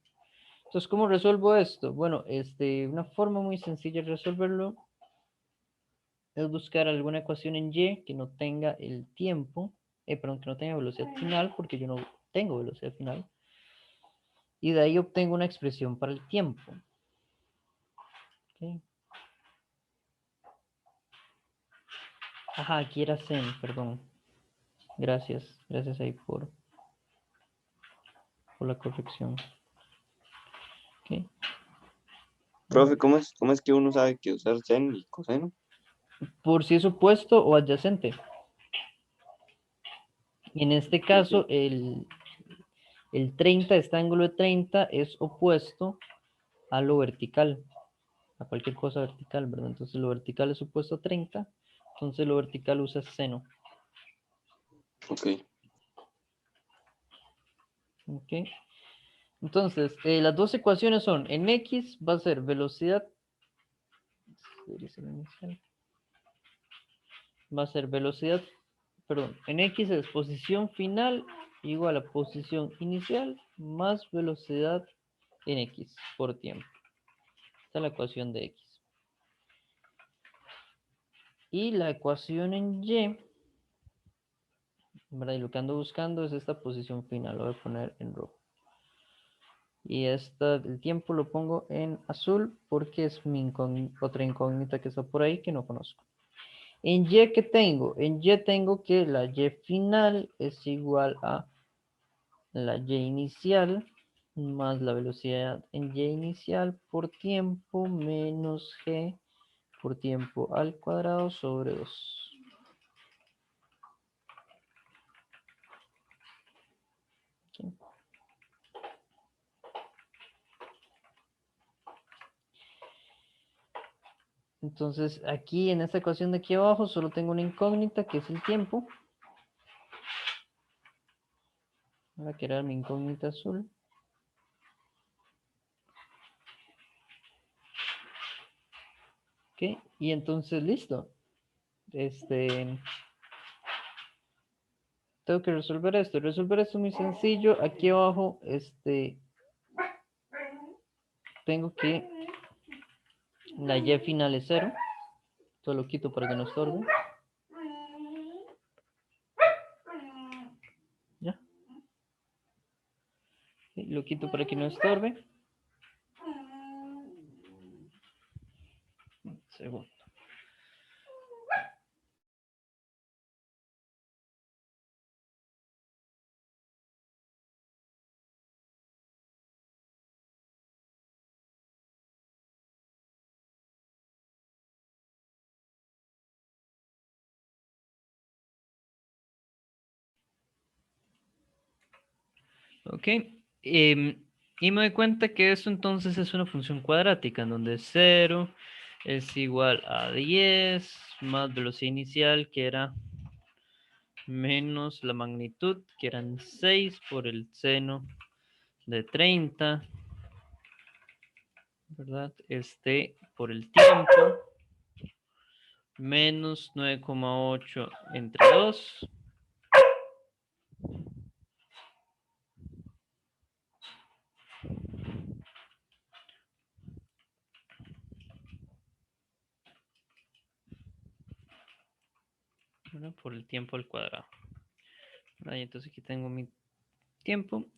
Entonces, ¿cómo resuelvo esto? Bueno, una forma muy sencilla de resolverlo es buscar alguna ecuación en Y que no tenga el tiempo, perdón, que no tenga velocidad final, porque yo no tengo velocidad final. Y de ahí obtengo una expresión para el tiempo. ¿Okay? Ajá, aquí era Zen, perdón. Gracias ahí por la corrección. ¿Okay? Profe, cómo es que uno sabe que usar sen y coseno? Por si es opuesto o adyacente. En este caso, el 30, este ángulo de 30 es opuesto a lo vertical, a cualquier cosa vertical, ¿verdad? Entonces lo vertical es opuesto a 30, entonces lo vertical usa seno. Ok. ¿Ok? Entonces, las dos ecuaciones son, en X va a ser velocidad, va a ser velocidad, perdón, en X es posición final igual a posición inicial más velocidad en X por tiempo. Esta es la ecuación de X. Y la ecuación en Y, ¿verdad? Y lo que ando buscando es esta posición final, lo voy a poner en rojo. Y el tiempo lo pongo en azul porque es mi otra incógnita que está por ahí que no conozco. En Y, ¿qué tengo? En Y tengo que la Y final es igual a la Y inicial más la velocidad en Y inicial por tiempo menos G por tiempo al cuadrado sobre 2. ¿Okay? Entonces, aquí en esta ecuación de aquí abajo solo tengo una incógnita que es el tiempo. Voy a crear mi incógnita azul. Ok, y entonces listo. Tengo que resolver esto. Resolver esto es muy sencillo. Aquí abajo, tengo que la Y final es 0. Esto lo quito para que no estorbe. Ya. Okay, lo quito para que no estorbe. Segundo. Ok. Y me doy cuenta que esto entonces es una función cuadrática, en donde 0 es igual a 10 más velocidad inicial, que era menos la magnitud, que eran 6 por el seno de 30, ¿verdad? Por el tiempo, menos 9,8 entre 2. ¿Verdad? Por el tiempo al cuadrado. ¿Verdad? Y entonces aquí tengo mi tiempo.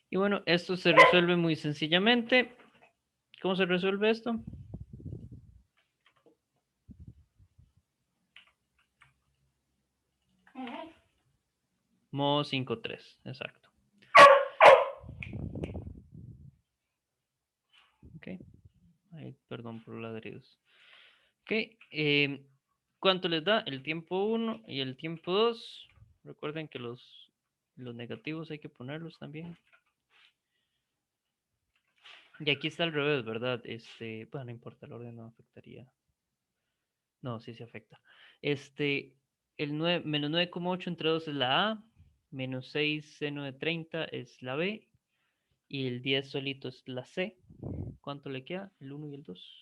Y bueno, esto se resuelve muy sencillamente. ¿Cómo se resuelve esto? Modo 5,3, exacto. Ok, ahí, perdón por los ladridos. Ok, ¿cuánto les da? El tiempo 1 y el tiempo 2. Recuerden que los negativos hay que ponerlos también. Y aquí está al revés, ¿verdad? Bueno, no importa, el orden no afectaría. No, sí se afecta. El 9, menos 9,8 entre 2 es la A, menos 6 seno de 30 es la B, y el 10 solito es la C. ¿Cuánto le queda? El 1 y el 2.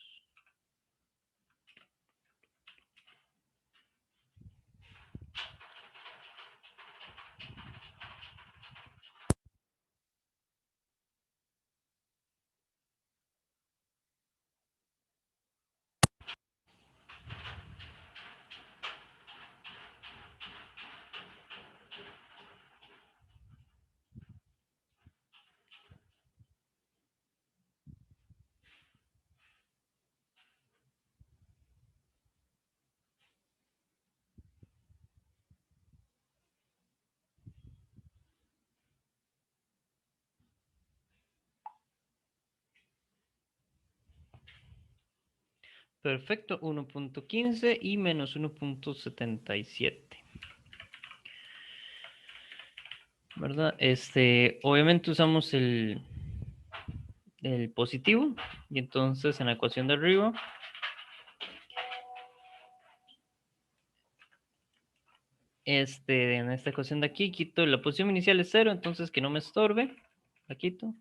Perfecto, 1,15 y menos 1,77. ¿Verdad? Obviamente usamos el positivo, y entonces en la ecuación de arriba en esta ecuación de aquí quito la posición inicial es 0, entonces que no me estorbe, la quito.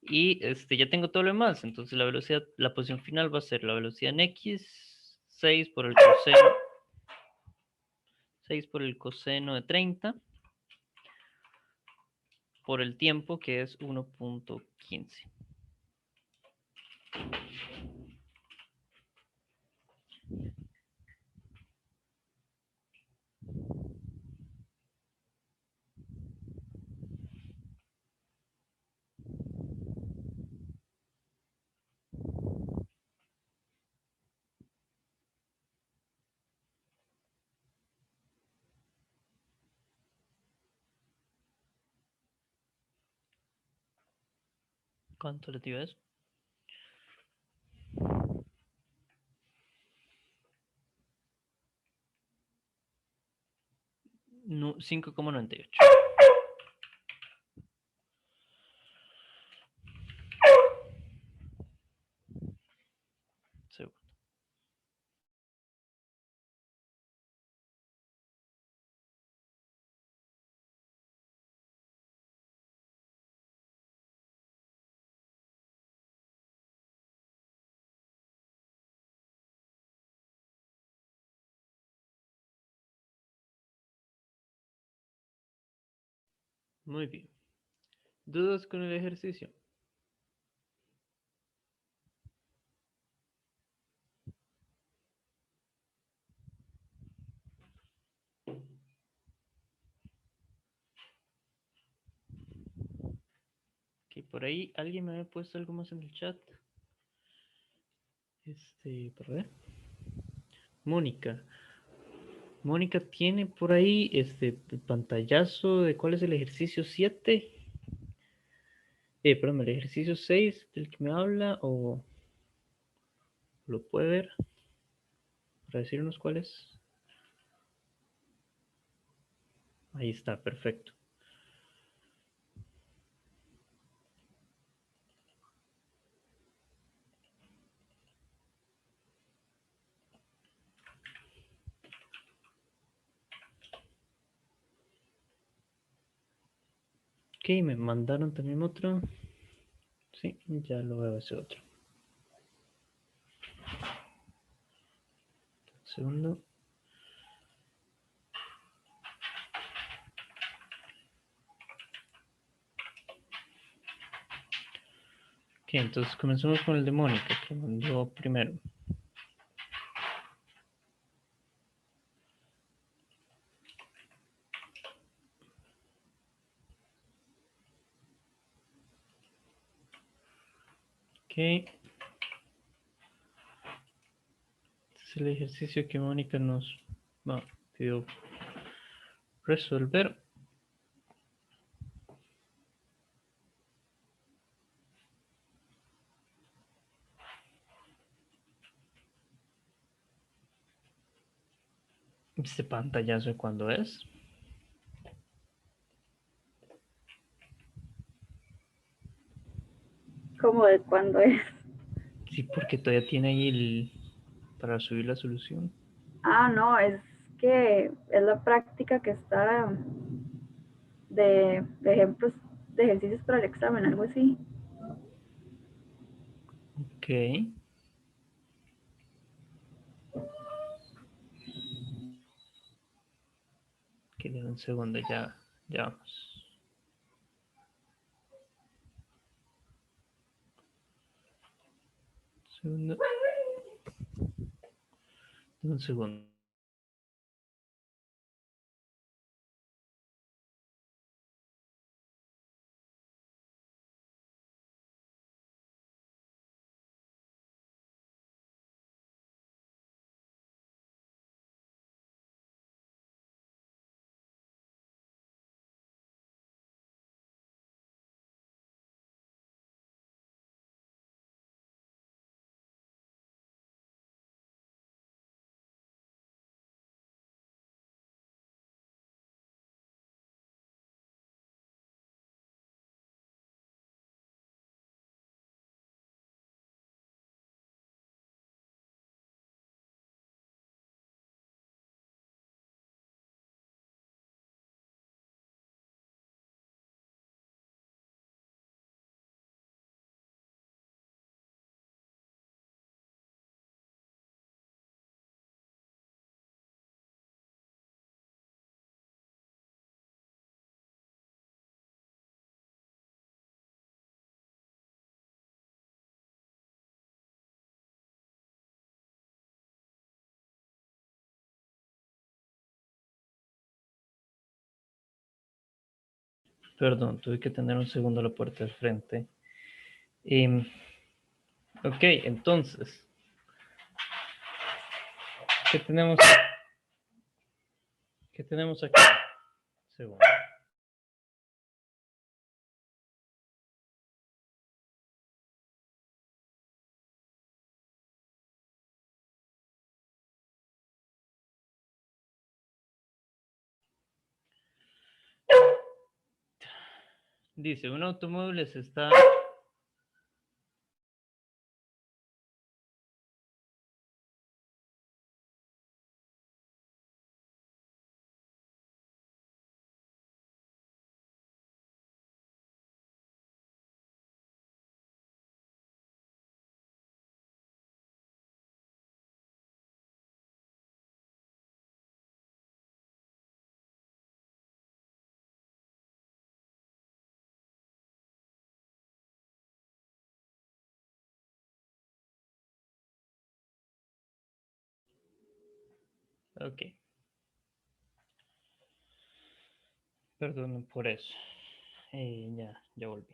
Y ya tengo todo lo demás, entonces la velocidad, la posición final va a ser la velocidad en x, 6 por el coseno, 6 por el coseno de 30, por el tiempo, que es 1,15. ¿Cuánto le dio eso? No, 5,98. Segundo. Muy bien. ¿Dudas con el ejercicio? Que por ahí alguien me había puesto algo más en el chat. Para ver. Mónica. Mónica tiene por ahí el pantallazo de cuál es el ejercicio 7. Perdón, el ejercicio 6 del que me habla, o lo puede ver para decirnos cuál es. Ahí está, perfecto. Ok, me mandaron también otro. Sí, ya lo veo ese otro. Un segundo. Ok, entonces comencemos con el de Mónica, que mandó primero. Ok. Este es el ejercicio que Mónica nos pidió resolver. Este pantallazo de cuándo es. ¿Cómo de cuándo es? Sí, porque todavía tiene ahí para subir la solución. Ah, no, es que es la práctica que está de ejemplos de ejercicios para el examen, algo así. Ok. Que de un segundo, ya vamos. Segundo. Un segundo. Perdón, tuve que tener un segundo la puerta de frente. Ok, entonces, ¿qué tenemos? ¿Qué tenemos aquí? Segundo. Dice, un automóvil se está... Ok, perdón por eso. Ya volví.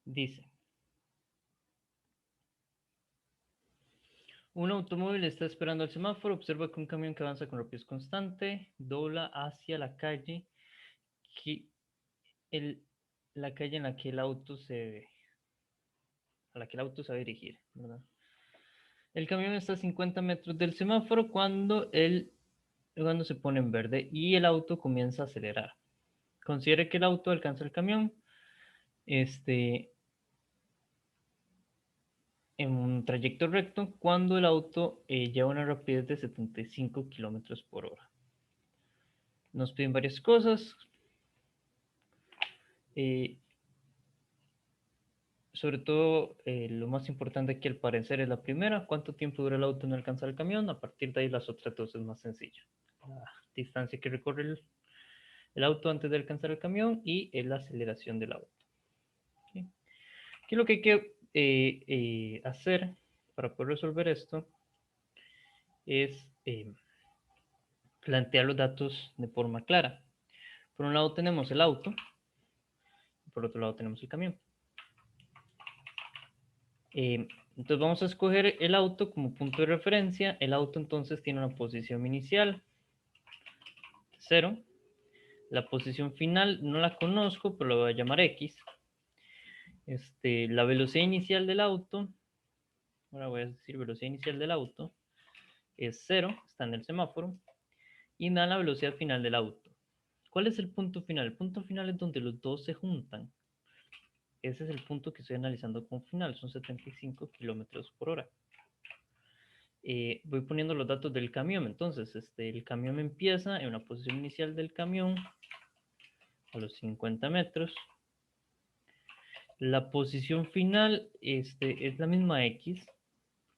Dice, Un automóvil está esperando el semáforo, observa que un camión que avanza con rapidez constante dobla hacia la calle la calle en la que el auto a la que el auto se va a dirigir, ¿verdad? El camión está a 50 metros del semáforo cuando se pone en verde y el auto comienza a acelerar. Considere que el auto alcanza el camión en un trayecto recto cuando el auto lleva una rapidez de 75 kilómetros por hora. Nos piden varias cosas. Sobre todo, lo más importante aquí al parecer es la primera. ¿Cuánto tiempo dura el auto en alcanzar el camión? A partir de ahí las otras dos es más sencilla. La distancia que recorre el auto antes de alcanzar el camión y la aceleración del auto. ¿Sí? ¿Qué es lo que hay que hacer para poder resolver esto? Es plantear los datos de forma clara. Por un lado tenemos el auto, y por otro lado tenemos el camión. Entonces vamos a escoger el auto como punto de referencia. El auto entonces tiene una posición inicial, 0. La posición final no la conozco, pero la voy a llamar X. La velocidad inicial del auto, ahora voy a decir velocidad inicial del auto, es 0, está en el semáforo, y da la velocidad final del auto. ¿Cuál es el punto final? El punto final es donde los dos se juntan. Ese es el punto que estoy analizando como final, son 75 kilómetros por hora. Voy poniendo los datos del camión. Entonces, el camión empieza en una posición inicial del camión a los 50 metros. La posición final es la misma X,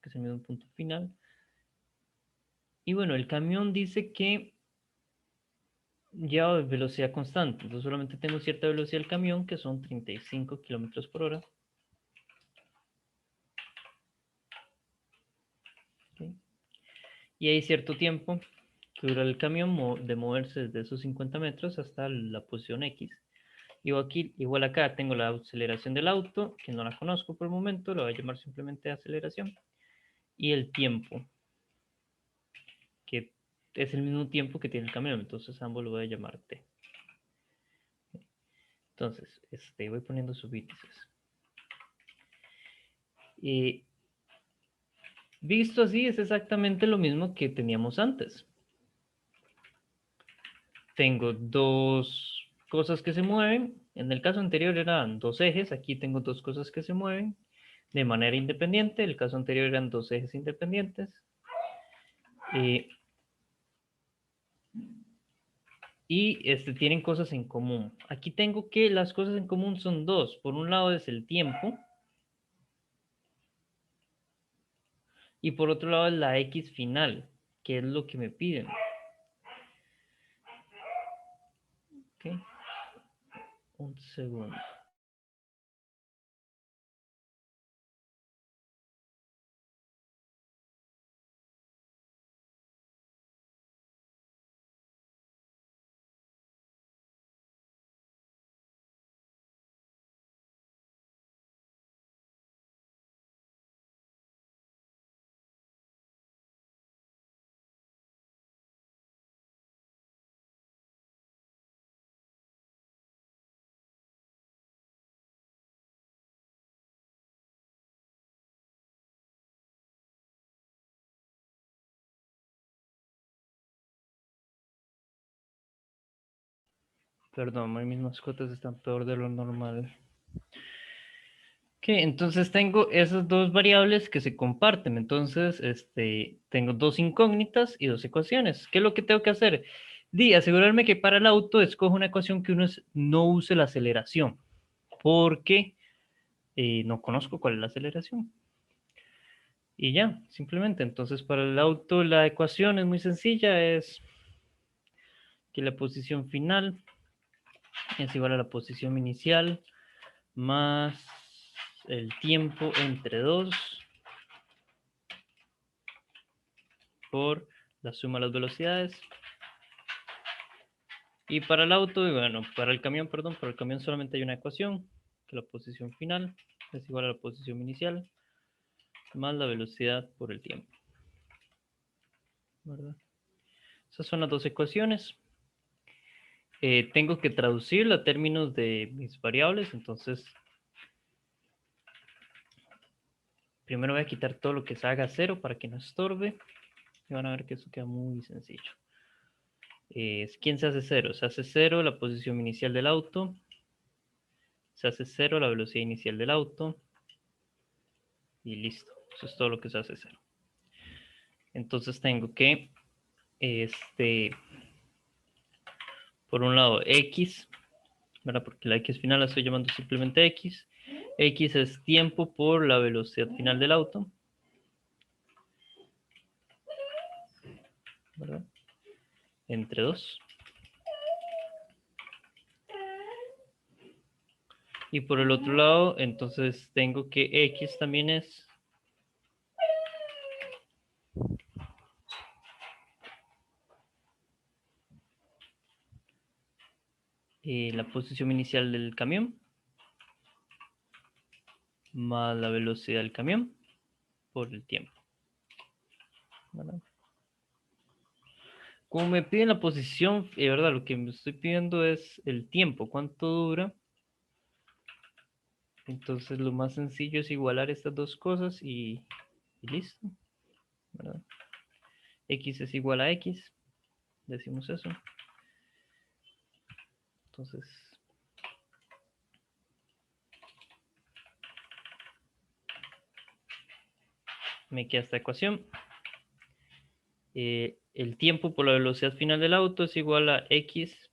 que es el mismo punto final. Y bueno, el camión dice que lleva velocidad constante. Entonces solamente tengo cierta velocidad del camión, que son 35 kilómetros por hora. ¿Okay? Y hay cierto tiempo que dura el camión de moverse desde esos 50 metros hasta la posición X. Igual acá tengo la aceleración del auto, que no la conozco por el momento, lo voy a llamar simplemente aceleración. Y el tiempo, que es el mismo tiempo que tiene el camión, entonces ambos lo voy a llamar T. Entonces, voy poniendo subíndices. Visto así, es exactamente lo mismo que teníamos antes. Tengo dos cosas que se mueven. En el caso anterior eran dos ejes, aquí tengo dos cosas que se mueven de manera independiente. En el caso anterior eran dos ejes independientes. Y tienen cosas en común. Aquí tengo que las cosas en común son dos. Por un lado es el tiempo. Y por otro lado es la X final, que es lo que me piden. Okay. Un segundo. Perdón, mis mascotas están peor de lo normal. Ok, entonces tengo esas dos variables que se comparten. Entonces, tengo dos incógnitas y dos ecuaciones. ¿Qué es lo que tengo que hacer? Asegurarme que para el auto escojo una ecuación que no use la aceleración, porque no conozco cuál es la aceleración. Y ya, simplemente. Entonces, para el auto la ecuación es muy sencilla, es que la posición final es igual a la posición inicial más el tiempo entre 2 por la suma de las velocidades. Y para el auto, bueno, para el camión, perdón, para el camión solamente hay una ecuación, que la posición final es igual a la posición inicial más la velocidad por el tiempo. ¿verdad? Esas son las dos ecuaciones. Tengo que traducirla a términos de mis variables, entonces primero voy a quitar todo lo que se haga cero para que no estorbe. Y van a ver que eso queda muy sencillo. ¿Quién se hace cero? Se hace cero la posición inicial del auto. Se hace cero la velocidad inicial del auto. Y listo. Eso es todo lo que se hace cero. Entonces tengo que, por un lado, x, ¿verdad? Porque la x final la estoy llamando simplemente x. X es tiempo por la velocidad final del auto, ¿verdad? Entre 2. Y por el otro lado, entonces tengo que x también es la posición inicial del camión más la velocidad del camión por el tiempo, ¿verdad? Como me piden la posición, ¿verdad? Lo que me estoy pidiendo es el tiempo, cuánto dura. Entonces lo más sencillo es igualar estas dos cosas y listo, ¿verdad? X es igual a X, decimos eso. Entonces, me queda esta ecuación. El tiempo por la velocidad final del auto es igual a X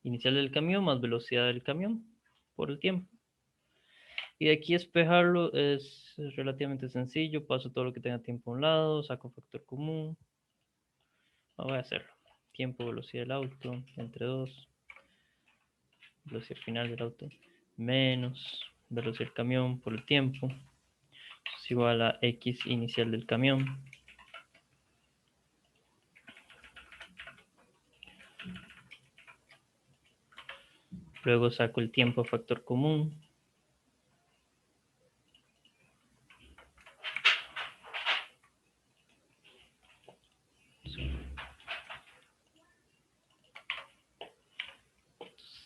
inicial del camión más velocidad del camión por el tiempo. Y de aquí despejarlo es relativamente sencillo. Paso todo lo que tenga tiempo a un lado, saco factor común. Voy a hacerlo. Tiempo, velocidad del auto, entre 2. Velocidad final del auto, menos velocidad del camión por el tiempo. Es igual a X inicial del camión. Luego saco el tiempo a factor común.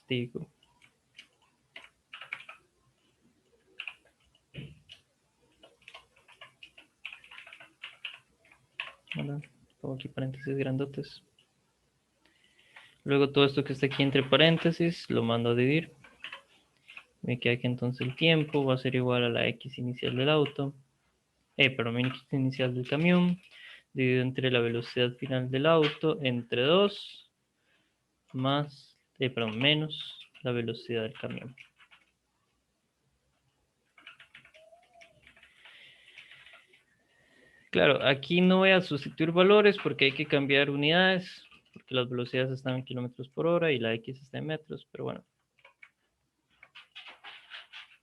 Digo, ¿verdad? Pongo aquí paréntesis grandotes. Luego todo esto que está aquí entre paréntesis lo mando a dividir. Me queda que entonces el tiempo va a ser igual a la X inicial del auto. Perdón, X inicial del camión. Dividido entre la velocidad final del auto entre 2 más, menos la velocidad del camión. Claro, aquí no voy a sustituir valores porque hay que cambiar unidades, porque las velocidades están en kilómetros por hora y la X está en metros, pero bueno.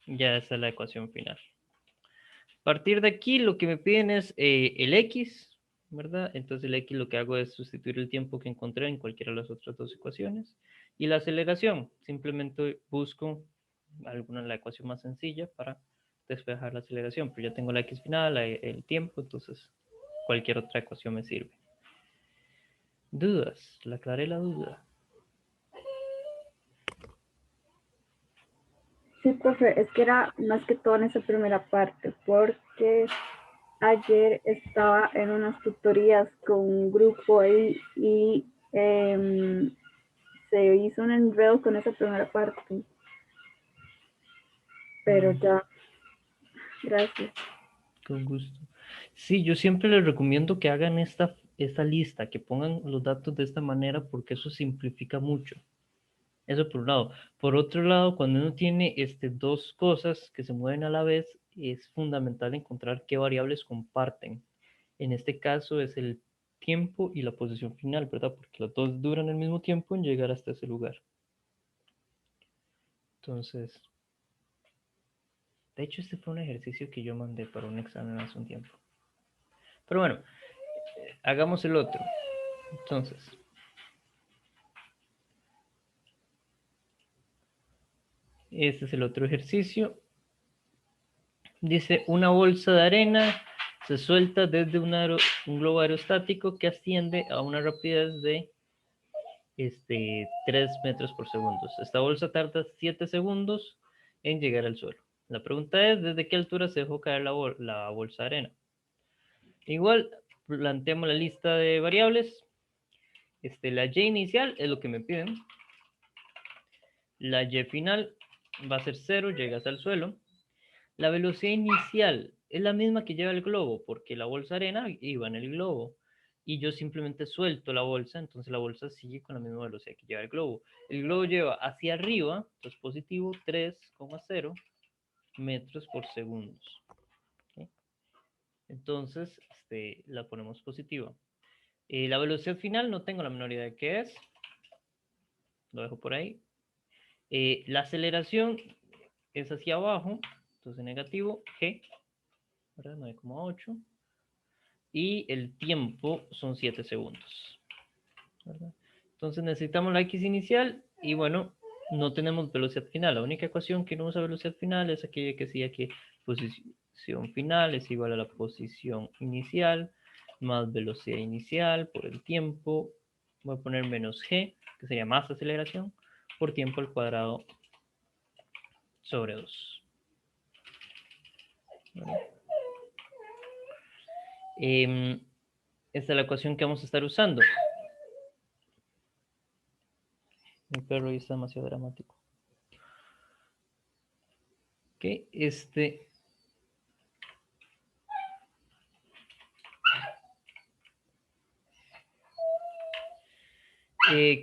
Ya esa es la ecuación final. A partir de aquí lo que me piden es el X, ¿verdad? Entonces el X lo que hago es sustituir el tiempo que encontré en cualquiera de las otras dos ecuaciones. Y la aceleración, simplemente busco la ecuación más sencilla para despejar la aceleración, pero ya tengo la X final, el tiempo, entonces cualquier otra ecuación me sirve. ¿Dudas? Le aclaré la duda. Sí, profe, es que era más que todo en esa primera parte, porque ayer estaba en unas tutorías con un grupo ahí y se hizo un enredo con esa primera parte. Pero ya, gracias. Con gusto. Sí, yo siempre les recomiendo que hagan esta lista, que pongan los datos de esta manera porque eso simplifica mucho. Eso por un lado. Por otro lado, cuando uno tiene dos cosas que se mueven a la vez, es fundamental encontrar qué variables comparten. En este caso es el tiempo y la posición final, ¿verdad? Porque los dos duran el mismo tiempo en llegar hasta ese lugar. Entonces, de hecho, este fue un ejercicio que yo mandé para un examen hace un tiempo. Pero bueno, hagamos el otro. Entonces, este es el otro ejercicio. Dice una bolsa de arena se suelta desde un globo aerostático que asciende a una rapidez de 3 metros por segundo. Esta bolsa tarda 7 segundos en llegar al suelo. La pregunta es, ¿desde qué altura se dejó caer la bolsa de arena? Igual, planteamos la lista de variables. La y inicial es lo que me piden. La y final va a ser 0, llegas al suelo. La velocidad inicial es la misma que lleva el globo, porque la bolsa de arena iba en el globo. Y yo simplemente suelto la bolsa, entonces la bolsa sigue con la misma velocidad que lleva el globo. El globo lleva hacia arriba, entonces positivo 3,0 metros por segundo. ¿Okay? Entonces, la ponemos positiva. La velocidad final no tengo la menor idea de qué es. Lo dejo por ahí. La aceleración es hacia abajo, entonces negativo, G, ¿verdad? 9,8. Y el tiempo son 7 segundos, ¿verdad? Entonces necesitamos la X inicial y bueno, no tenemos velocidad final. La única ecuación que no usa velocidad final es aquella que decía que posición final es igual a la posición inicial más velocidad inicial por el tiempo. Voy a poner menos G, que sería más aceleración, por tiempo al cuadrado sobre 2. Esta es la ecuación que vamos a estar usando. Mi perro ahí está demasiado dramático. Ok, ¿qué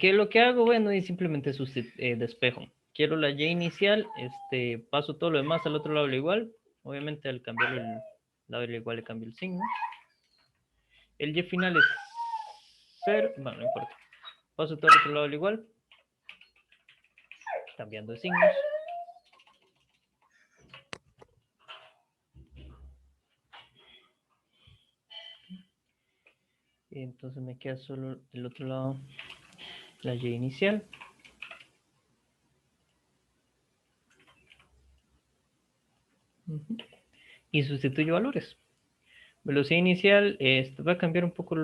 es lo que hago? Bueno, y simplemente despejo. Quiero la y inicial, paso todo lo demás al otro lado del igual. Obviamente al cambiar el lado del igual le cambio el signo. El y final es 0, bueno, no importa. Paso todo al otro lado del igual, cambiando de signos. Entonces me queda solo el otro lado, la y inicial. Y sustituyo valores. Velocidad inicial, va a cambiar un poco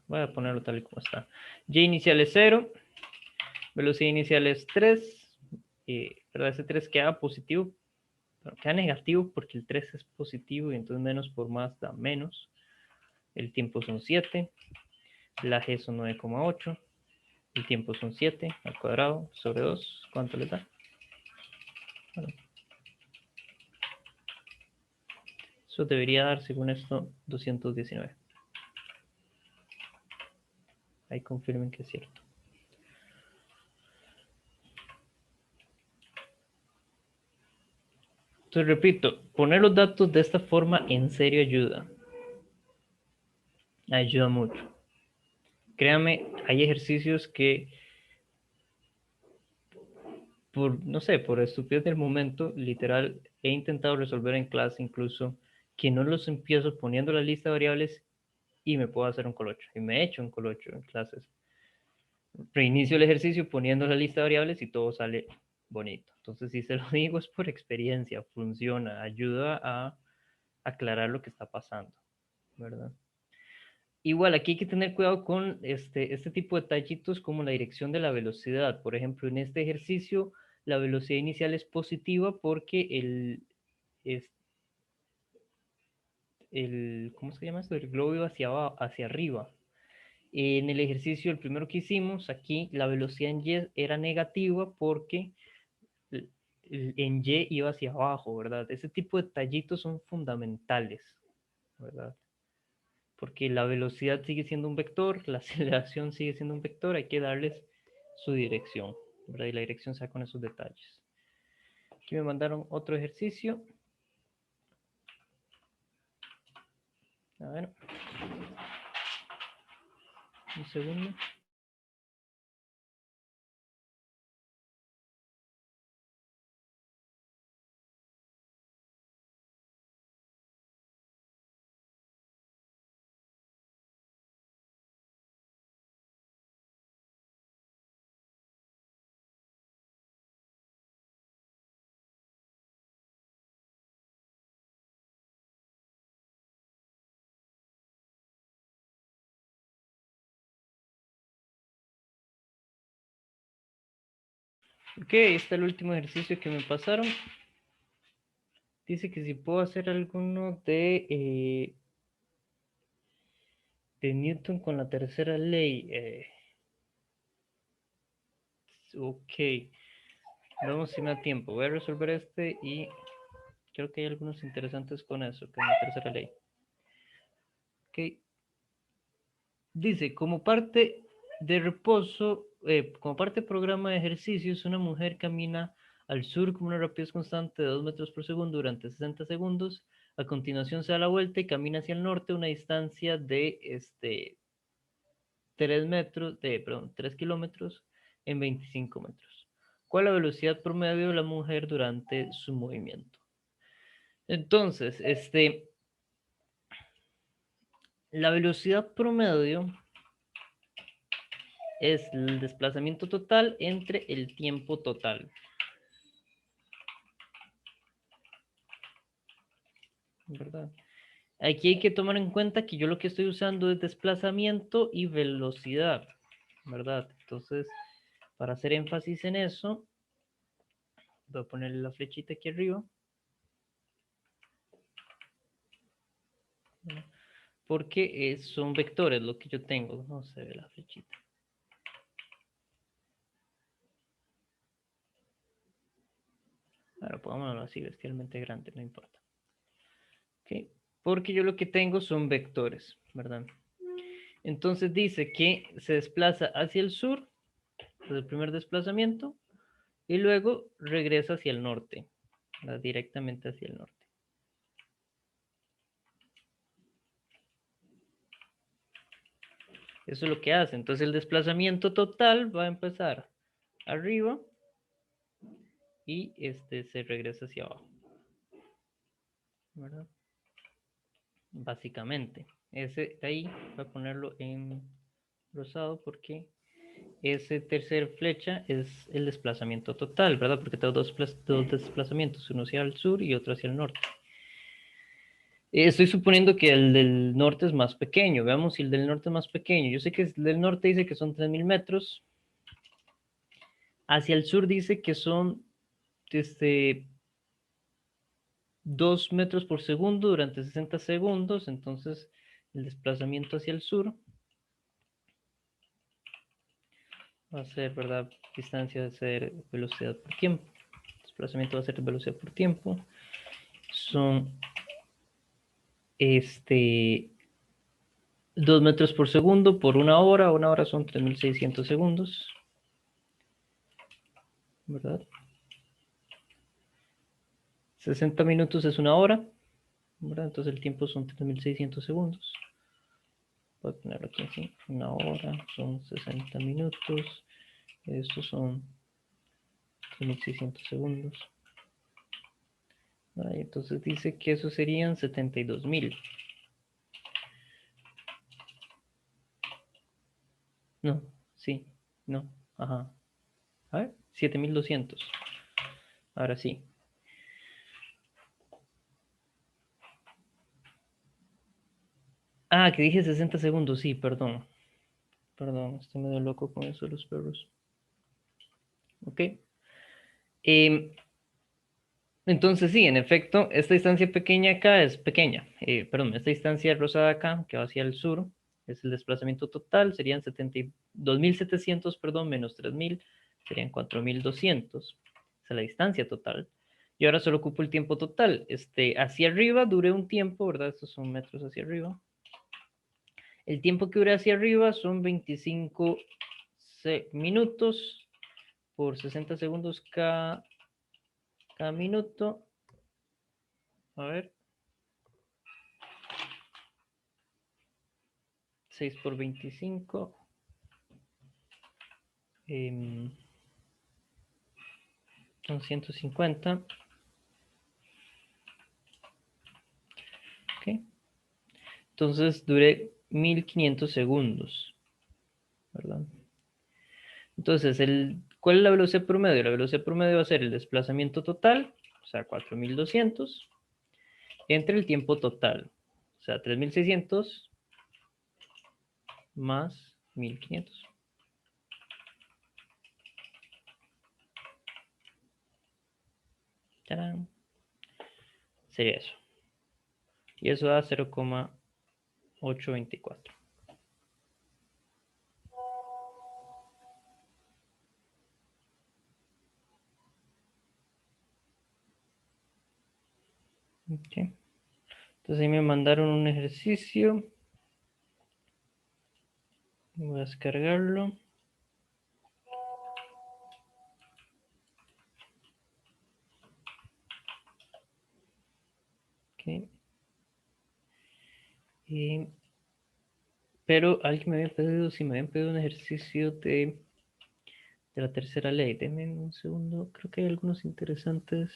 voy a ponerlo tal y como está. Y inicial es 0, velocidad inicial es 3, ¿verdad? Ese 3 queda positivo, pero queda negativo porque el 3 es positivo y entonces menos por más da menos. El tiempo son 7, la G son 9,8, el tiempo son 7 al cuadrado sobre 2, ¿cuánto le da? Bueno, eso debería dar, según esto, 219. Ahí confirmen que es cierto. Entonces, repito, poner los datos de esta forma en serio ayuda. Ayuda mucho. Créame, hay ejercicios que, no sé, por estupidez del momento, literal, he intentado resolver en clase incluso que no los empiezo poniendo la lista de variables y me puedo hacer un colocho. Y me he hecho un colocho en clases. Reinicio el ejercicio poniendo la lista de variables y todo sale bonito. Entonces, si se lo digo es por experiencia, funciona, ayuda a aclarar lo que está pasando, ¿verdad? Igual, aquí hay que tener cuidado con este tipo de detallitos como la dirección de la velocidad. Por ejemplo, en este ejercicio, la velocidad inicial es positiva porque ¿cómo se llama esto? El globo iba hacia arriba. En el ejercicio, el primero que hicimos, aquí la velocidad en Y era negativa porque en Y iba hacia abajo, ¿verdad? Ese tipo de detallitos son fundamentales, ¿verdad? Porque la velocidad sigue siendo un vector, la aceleración sigue siendo un vector, hay que darles su dirección, ¿verdad? Y la dirección se da con esos detalles. Aquí me mandaron otro ejercicio. A ver. Un segundo. Ok, este es el último ejercicio que me pasaron. Dice que si puedo hacer alguno de Newton con la tercera ley. Ok, vamos si me da tiempo. Voy a resolver este y creo que hay algunos interesantes con eso, con la tercera ley. Ok. Dice, como parte de reposo, como parte del programa de ejercicios, una mujer camina al sur con una rapidez constante de 2 metros por segundo durante 60 segundos. A continuación se da la vuelta y camina hacia el norte una distancia de 3 kilómetros en 25 metros. ¿Cuál es la velocidad promedio de la mujer durante su movimiento? Entonces, la velocidad promedio es el desplazamiento total entre el tiempo total. ¿Verdad? Aquí hay que tomar en cuenta que yo lo que estoy usando es desplazamiento y velocidad, ¿verdad? Entonces, para hacer énfasis en eso, voy a ponerle la flechita aquí arriba. Porque son vectores lo que yo tengo, no se ve la flechita. Ahora pongámoslo así, bestialmente grande, no importa. ¿Okay? Porque yo lo que tengo son vectores, ¿verdad? Entonces dice que se desplaza hacia el sur, es el primer desplazamiento, y luego regresa hacia el norte, ¿verdad? Directamente hacia el norte. Eso es lo que hace. Entonces el desplazamiento total va a empezar arriba y se regresa hacia abajo, ¿verdad? Básicamente. Ese de ahí voy a ponerlo en rosado porque ese tercer flecha es el desplazamiento total, ¿verdad? Porque tengo dos desplazamientos, uno hacia el sur y otro hacia el norte. Estoy suponiendo que el del norte es más pequeño. Veamos si el del norte es más pequeño. Yo sé que el del norte dice que son 3000 metros. Hacia el sur dice que son 2 metros por segundo durante 60 segundos. Entonces, el desplazamiento hacia el sur va a ser, ¿verdad? Distancia va a ser velocidad por tiempo. Desplazamiento va a ser velocidad por tiempo. Son 2 metros por segundo por una hora son 3600 segundos, ¿verdad? 60 minutos es una hora, ¿verdad? Entonces el tiempo son 3600 segundos. Voy a ponerlo aquí así, una hora son 60 minutos, estos son 3600 segundos. Ahí, entonces dice que eso serían 72.000. No, sí, no, ajá. A ver, 7200. Ahora sí. Ah, que dije 60 segundos, sí, perdón. Perdón, estoy medio loco con eso de los perros. Ok. Entonces, sí, en efecto, esta distancia pequeña acá es pequeña. Perdón, esta distancia rosada acá, que va hacia el sur, es el desplazamiento total, serían 2.700, perdón, menos 3.000, serían 4.200. Esa es la distancia total. Y ahora solo ocupo el tiempo total. Hacia arriba duré un tiempo, ¿verdad? Estos son metros hacia arriba. El tiempo que duré hacia arriba son 25 minutos por 60 segundos cada minuto. A ver. 6 por 25. Son 150. Ok. Entonces duré 1500 segundos, ¿verdad? Entonces, ¿cuál es la velocidad promedio? La velocidad promedio va a ser el desplazamiento total, o sea, 4200, entre el tiempo total, o sea, 3600 más 1500. ¡Tarán! Sería eso. Y eso da 0,824. Okay. Entonces ahí me mandaron un ejercicio. Voy a descargarlo. Okay. Pero alguien me había pedido, si me habían pedido un ejercicio de la tercera ley. Denme un segundo. Creo que hay algunos interesantes.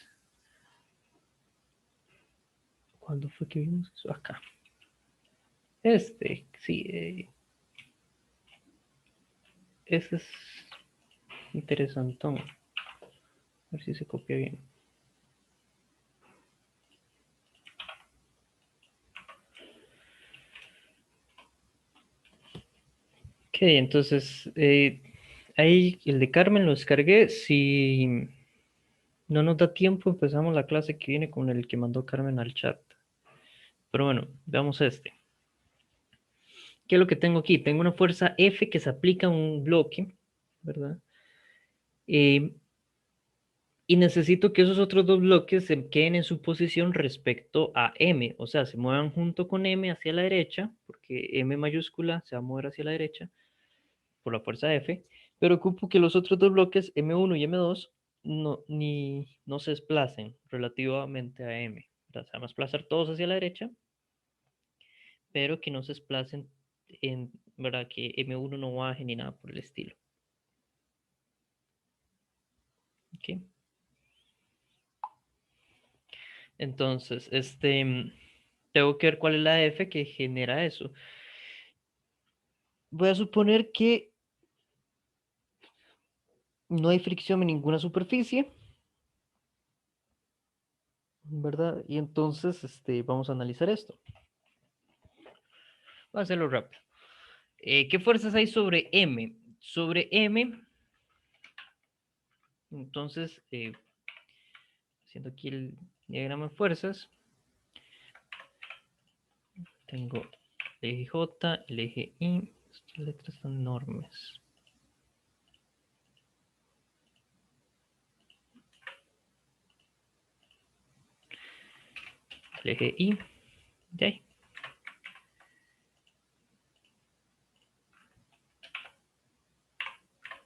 ¿Cuándo fue que vimos eso? Acá. Sí. Ese es interesantón. A ver si se copia bien. Ok, entonces ahí el de Carmen lo descargué. Si no nos da tiempo, empezamos la clase que viene con el que mandó Carmen al chat. Pero bueno, veamos este. ¿Qué es lo que tengo aquí? Tengo una fuerza F que se aplica a un bloque, ¿verdad? Y necesito que esos otros dos bloques se queden en su posición respecto a M, o sea, se muevan junto con M hacia la derecha, porque M mayúscula se va a mover hacia la derecha por la fuerza F, pero ocupo que los otros dos bloques, M1 y M2, no se desplacen relativamente a M. O sea, se van a desplazar todos hacia la derecha, pero que no se desplacen en, ¿verdad? Que M1 no baje ni nada por el estilo. ¿Ok? Entonces, tengo que ver cuál es la F que genera eso. Voy a suponer que no hay fricción en ninguna superficie, ¿verdad? Y entonces, vamos a analizar esto. Voy a hacerlo rápido. ¿Qué fuerzas hay sobre M? Sobre M, entonces, haciendo aquí el diagrama de fuerzas, tengo el eje J, el eje I, estas letras son enormes. El eje I, de ahí.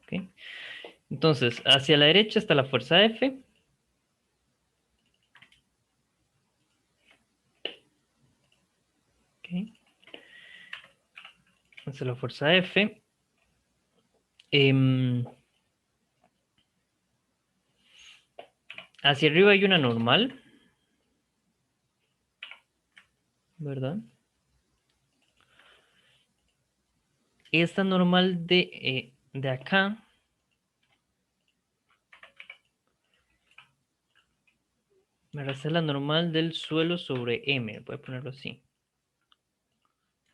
Okay. Entonces, hacia la derecha está la fuerza F. Okay. Hacia la fuerza F. Hacia arriba hay una normal, ¿verdad? Esta normal de acá me va a ser la normal del suelo sobre M. Voy a ponerlo así.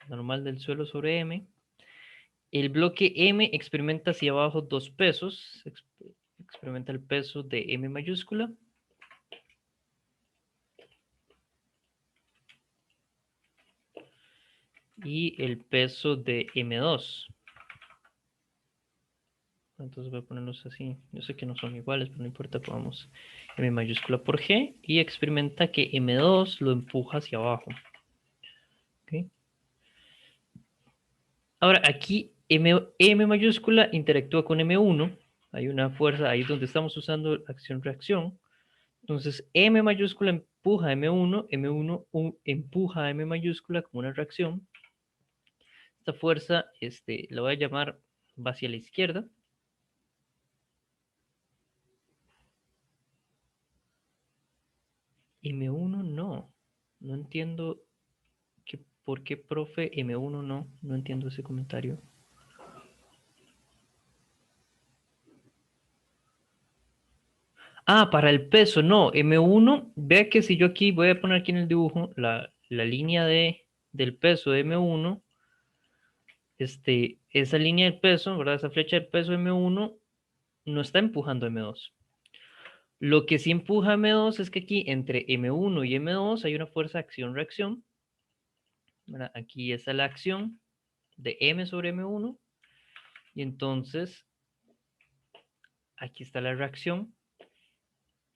Normal del suelo sobre M. El bloque M experimenta hacia abajo dos pesos. Experimenta el peso de M mayúscula. Y el peso de M2. Entonces voy a ponerlos así. Yo sé que no son iguales, pero no importa. Pongamos M mayúscula por G. Y experimenta que M2 lo empuja hacia abajo. ¿Okay? Ahora, aquí M mayúscula interactúa con M1. Hay una fuerza ahí donde estamos usando acción-reacción. Entonces, M mayúscula empuja a M1, M1 empuja a M mayúscula como una reacción. Esta fuerza, la voy a llamar va hacia la izquierda. M1 no entiendo por qué, profe, M1 no entiendo ese comentario. Ah, para el peso, no, M1, vea que si yo aquí voy a poner aquí en el dibujo la línea del peso de M1, esa línea del peso, ¿verdad? Esa flecha del peso M1 no está empujando M2. Lo que sí empuja a M2 es que aquí entre M1 y M2 hay una fuerza acción-reacción. Aquí está la acción de M sobre M1. Y entonces, aquí está la reacción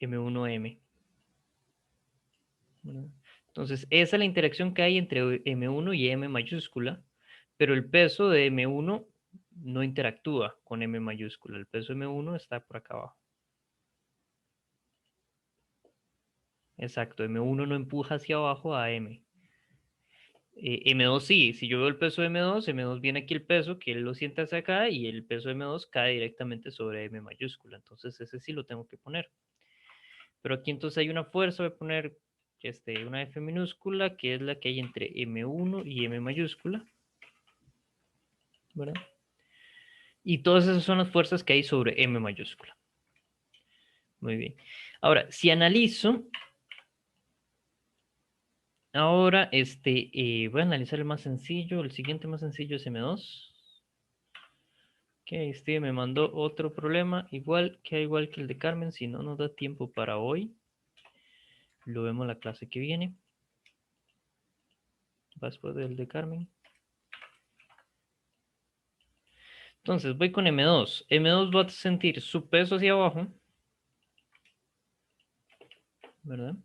M1M. Entonces, esa es la interacción que hay entre M1 y M mayúscula, pero el peso de M1 no interactúa con M mayúscula. El peso de M1 está por acá abajo. Exacto, M1 no empuja hacia abajo a M. M2 sí, si yo veo el peso de M2, M2 viene aquí el peso, que él lo siente hacia acá, y el peso de M2 cae directamente sobre M mayúscula. Entonces ese sí lo tengo que poner. Pero aquí entonces hay una fuerza, voy a poner una F minúscula, que es la que hay entre M1 y M mayúscula. ¿Verdad? Y todas esas son las fuerzas que hay sobre M mayúscula. Muy bien. Ahora, si analizo, ahora voy a analizar el más sencillo. El siguiente más sencillo es M2. Ok, Steve me mandó otro problema, igual que el de Carmen. Si no nos da tiempo para hoy, lo vemos la clase que viene. Después del de Carmen. Entonces voy con M2. M2 va a sentir su peso hacia abajo, ¿verdad?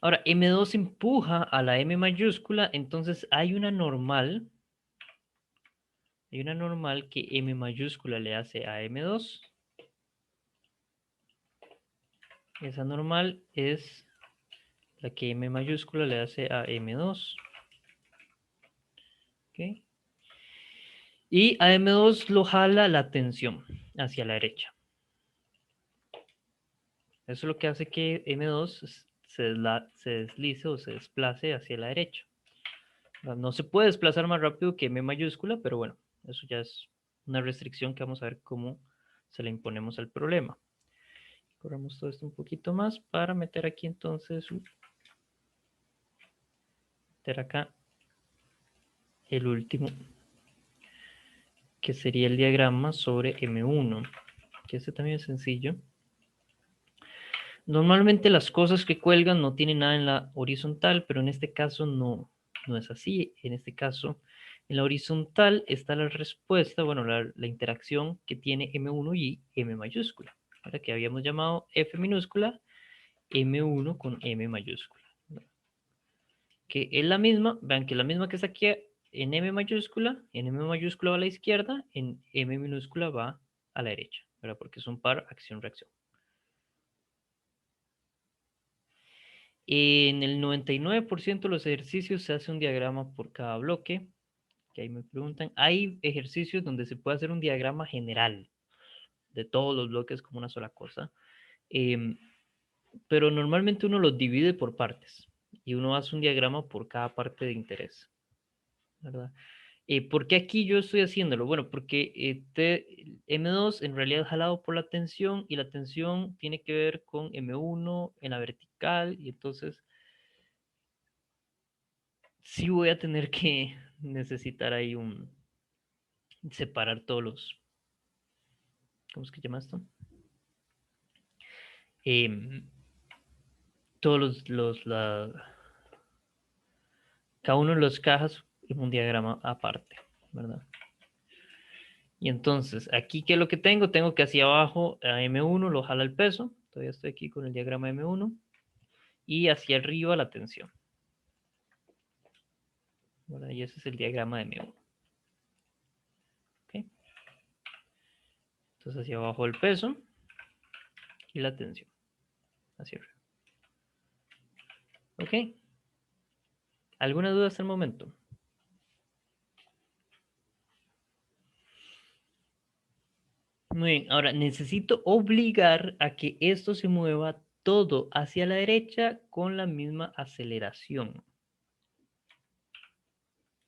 Ahora, M2 empuja a la M mayúscula, entonces hay una normal que M mayúscula le hace a M2. Esa normal es la que M mayúscula le hace a M2. ¿Ok? Y a M2 lo jala la tensión hacia la derecha. Eso es lo que hace que M2 se deslice o se desplace hacia la derecha. No se puede desplazar más rápido que M mayúscula, pero bueno, eso ya es una restricción que vamos a ver cómo se le imponemos al problema. Corremos todo esto un poquito más para meter aquí entonces, meter acá el último, que sería el diagrama sobre M1, que este también es sencillo. Normalmente las cosas que cuelgan no tienen nada en la horizontal, pero en este caso no es así. En este caso, en la horizontal está la respuesta, bueno, la interacción que tiene M1 y M mayúscula, ¿verdad? Que habíamos llamado F minúscula, M1 con M mayúscula. ¿Verdad? Que es la misma, vean que la misma que está aquí en M mayúscula va a la izquierda, en M minúscula va a la derecha, ¿verdad? Porque son par acción-reacción. En el 99% de los ejercicios se hace un diagrama por cada bloque, que ahí me preguntan. Hay ejercicios donde se puede hacer un diagrama general de todos los bloques como una sola cosa, pero normalmente uno los divide por partes y uno hace un diagrama por cada parte de interés, ¿verdad? ¿Por qué aquí yo estoy haciéndolo? Bueno, porque M2 en realidad es jalado por la tensión y la tensión tiene que ver con M1 en la vertical y entonces sí voy a tener que necesitar ahí separar todos los, ¿cómo es que llama esto? Todos cada uno de los cajas en un diagrama aparte, ¿verdad? Y entonces, aquí, ¿qué es lo que tengo? Tengo que hacia abajo a M1 lo jala el peso, todavía estoy aquí con el diagrama M1, y hacia arriba la tensión. ¿Verdad? Y ese es el diagrama de M1. ¿Okay? Entonces, hacia abajo el peso y la tensión. Hacia arriba. ¿Ok? ¿Alguna duda hasta el momento? Muy bien, ahora necesito obligar a que esto se mueva todo hacia la derecha con la misma aceleración.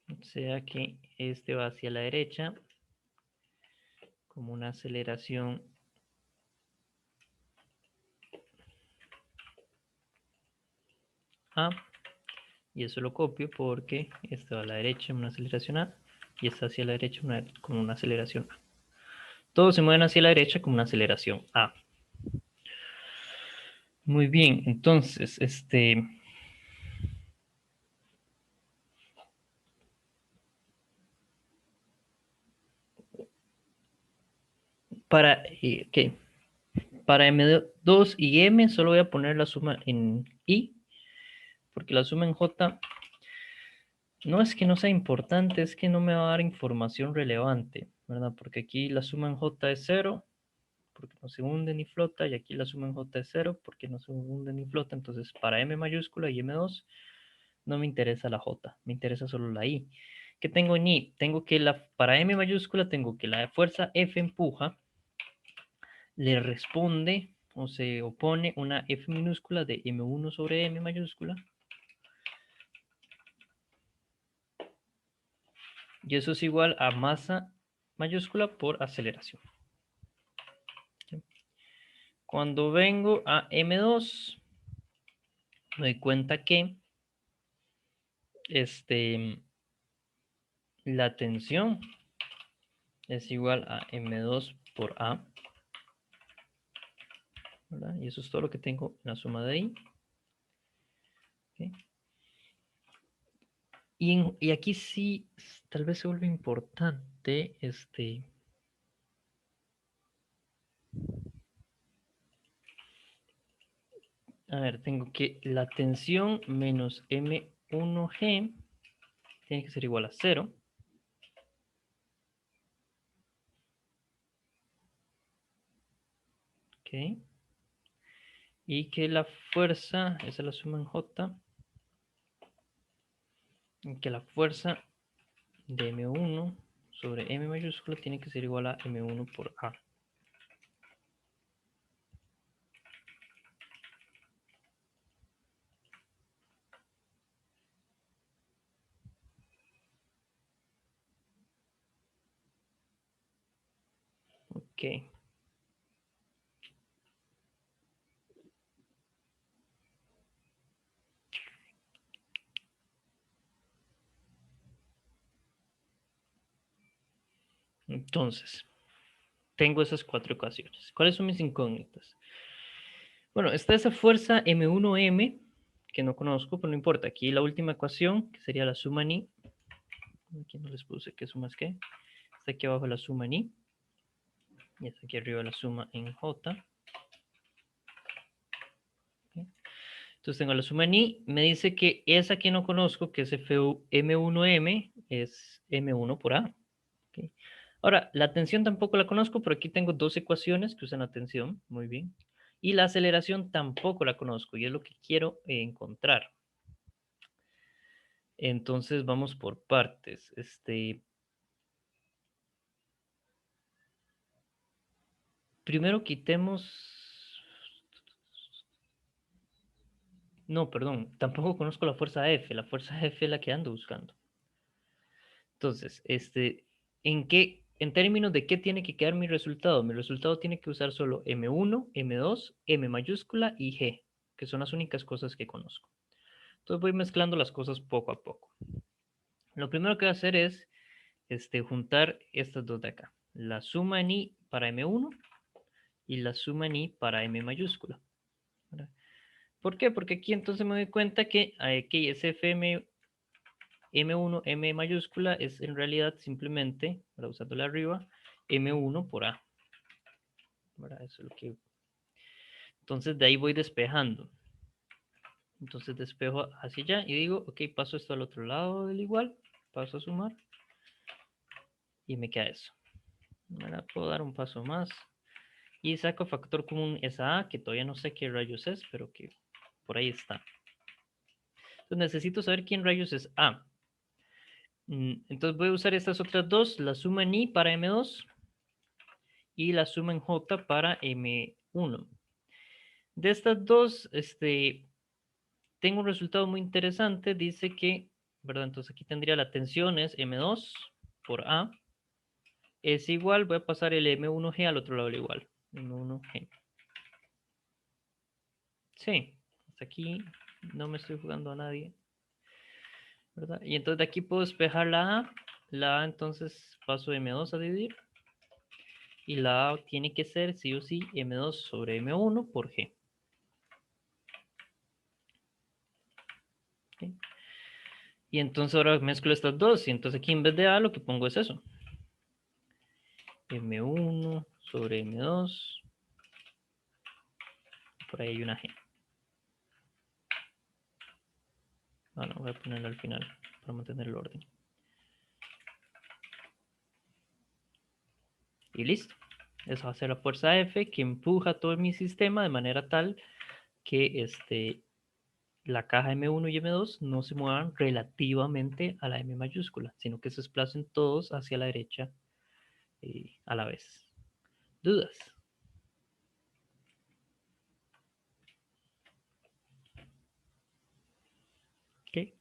O sea que este va hacia la derecha como una aceleración A. Y eso lo copio porque este va a la derecha, una aceleración A. y está hacia la derecha como una aceleración A. Todos se mueven hacia la derecha como una aceleración A. Muy bien, entonces, para, ¿qué? Para M2 y M solo voy a poner la suma en I, porque la suma en J no es que no sea importante, es que no me va a dar información relevante, ¿verdad? Porque aquí la suma en J es 0, porque no se hunde ni flota, y aquí la suma en J es 0, porque no se hunde ni flota. Entonces, para M mayúscula y M2 no me interesa la J, me interesa solo la I. ¿Qué tengo en I? Tengo que para M mayúscula tengo que la fuerza F empuja, le responde o se opone una F minúscula de M1 sobre M mayúscula. Y eso es igual a masa mayúscula por aceleración. Cuando vengo a M2, me doy cuenta que la tensión es igual a M2 por A, ¿verdad? Y eso es todo lo que tengo en la suma de I. ¿Okay? Y aquí sí, tal vez se vuelve importante, a ver, tengo que la tensión menos M1G tiene que ser igual a 0. ¿Ok? Y que la fuerza, esa es la suma en J, y que la fuerza de M1 sobre M mayúscula tiene que ser igual a M1 por A. Ok. Entonces, tengo esas 4 ecuaciones. ¿Cuáles son mis incógnitas? Bueno, está esa fuerza M1M, que no conozco, pero no importa. Aquí la última ecuación, que sería la suma en I. Aquí no les puse qué suma es qué. Está aquí abajo la suma en I. Y está aquí arriba la suma en J. ¿Okay? Entonces tengo la suma en I. Me dice que esa que no conozco, que es M1M, es M1 por A. ¿Okay? Ahora, la tensión tampoco la conozco, pero aquí tengo 2 ecuaciones que usan la tensión. Muy bien. Y la aceleración tampoco la conozco y es lo que quiero encontrar. Entonces vamos por partes. Primero quitemos. No, perdón. Tampoco conozco la fuerza F. La fuerza F es la que ando buscando. Entonces, en términos de qué tiene que quedar mi resultado? Mi resultado tiene que usar solo M1, M2, M mayúscula y G, que son las únicas cosas que conozco. Entonces voy mezclando las cosas poco a poco. Lo primero que voy a hacer es juntar estas dos de acá. La suma en I para M1 y la suma en I para M mayúscula. ¿Verdad? ¿Por qué? Porque aquí entonces me doy cuenta que aquí ese FM M1, M mayúscula es en realidad simplemente, para usarlo arriba, M1 por A. ¿Verdad? Eso es lo que... Entonces de ahí voy despejando. Entonces despejo hacia allá y digo, ok, paso esto al otro lado del igual, paso a sumar y me queda eso. Ahora puedo dar un paso más y saco factor común esa A, que todavía no sé qué rayos es, pero que por ahí está. Entonces necesito saber quién rayos es A. Entonces voy a usar estas otras dos, la suma en I para M2 y la suma en J para M1. De estas dos, tengo un resultado muy interesante. Dice que, ¿verdad? Entonces aquí tendría la tensión es M2 por A. Es igual, voy a pasar el M1G al otro lado del igual. M1G. Sí, hasta aquí no me estoy jugando a nadie. ¿Verdad? Y entonces de aquí puedo despejar la A La A entonces paso M2 a dividir. Y la A tiene que ser sí o sí M2 sobre M1 por G. ¿Okay? Y entonces ahora mezclo estas dos. Y entonces aquí en vez de A lo que pongo es eso. M1 sobre M2. Por ahí hay una G. Bueno, voy a ponerlo al final para mantener el orden. Y listo. Eso va a ser la fuerza F que empuja todo mi sistema de manera tal que la caja M1 y M2 no se muevan relativamente a la M mayúscula, sino que se desplacen todos hacia la derecha a la vez. ¿Dudas? Ok.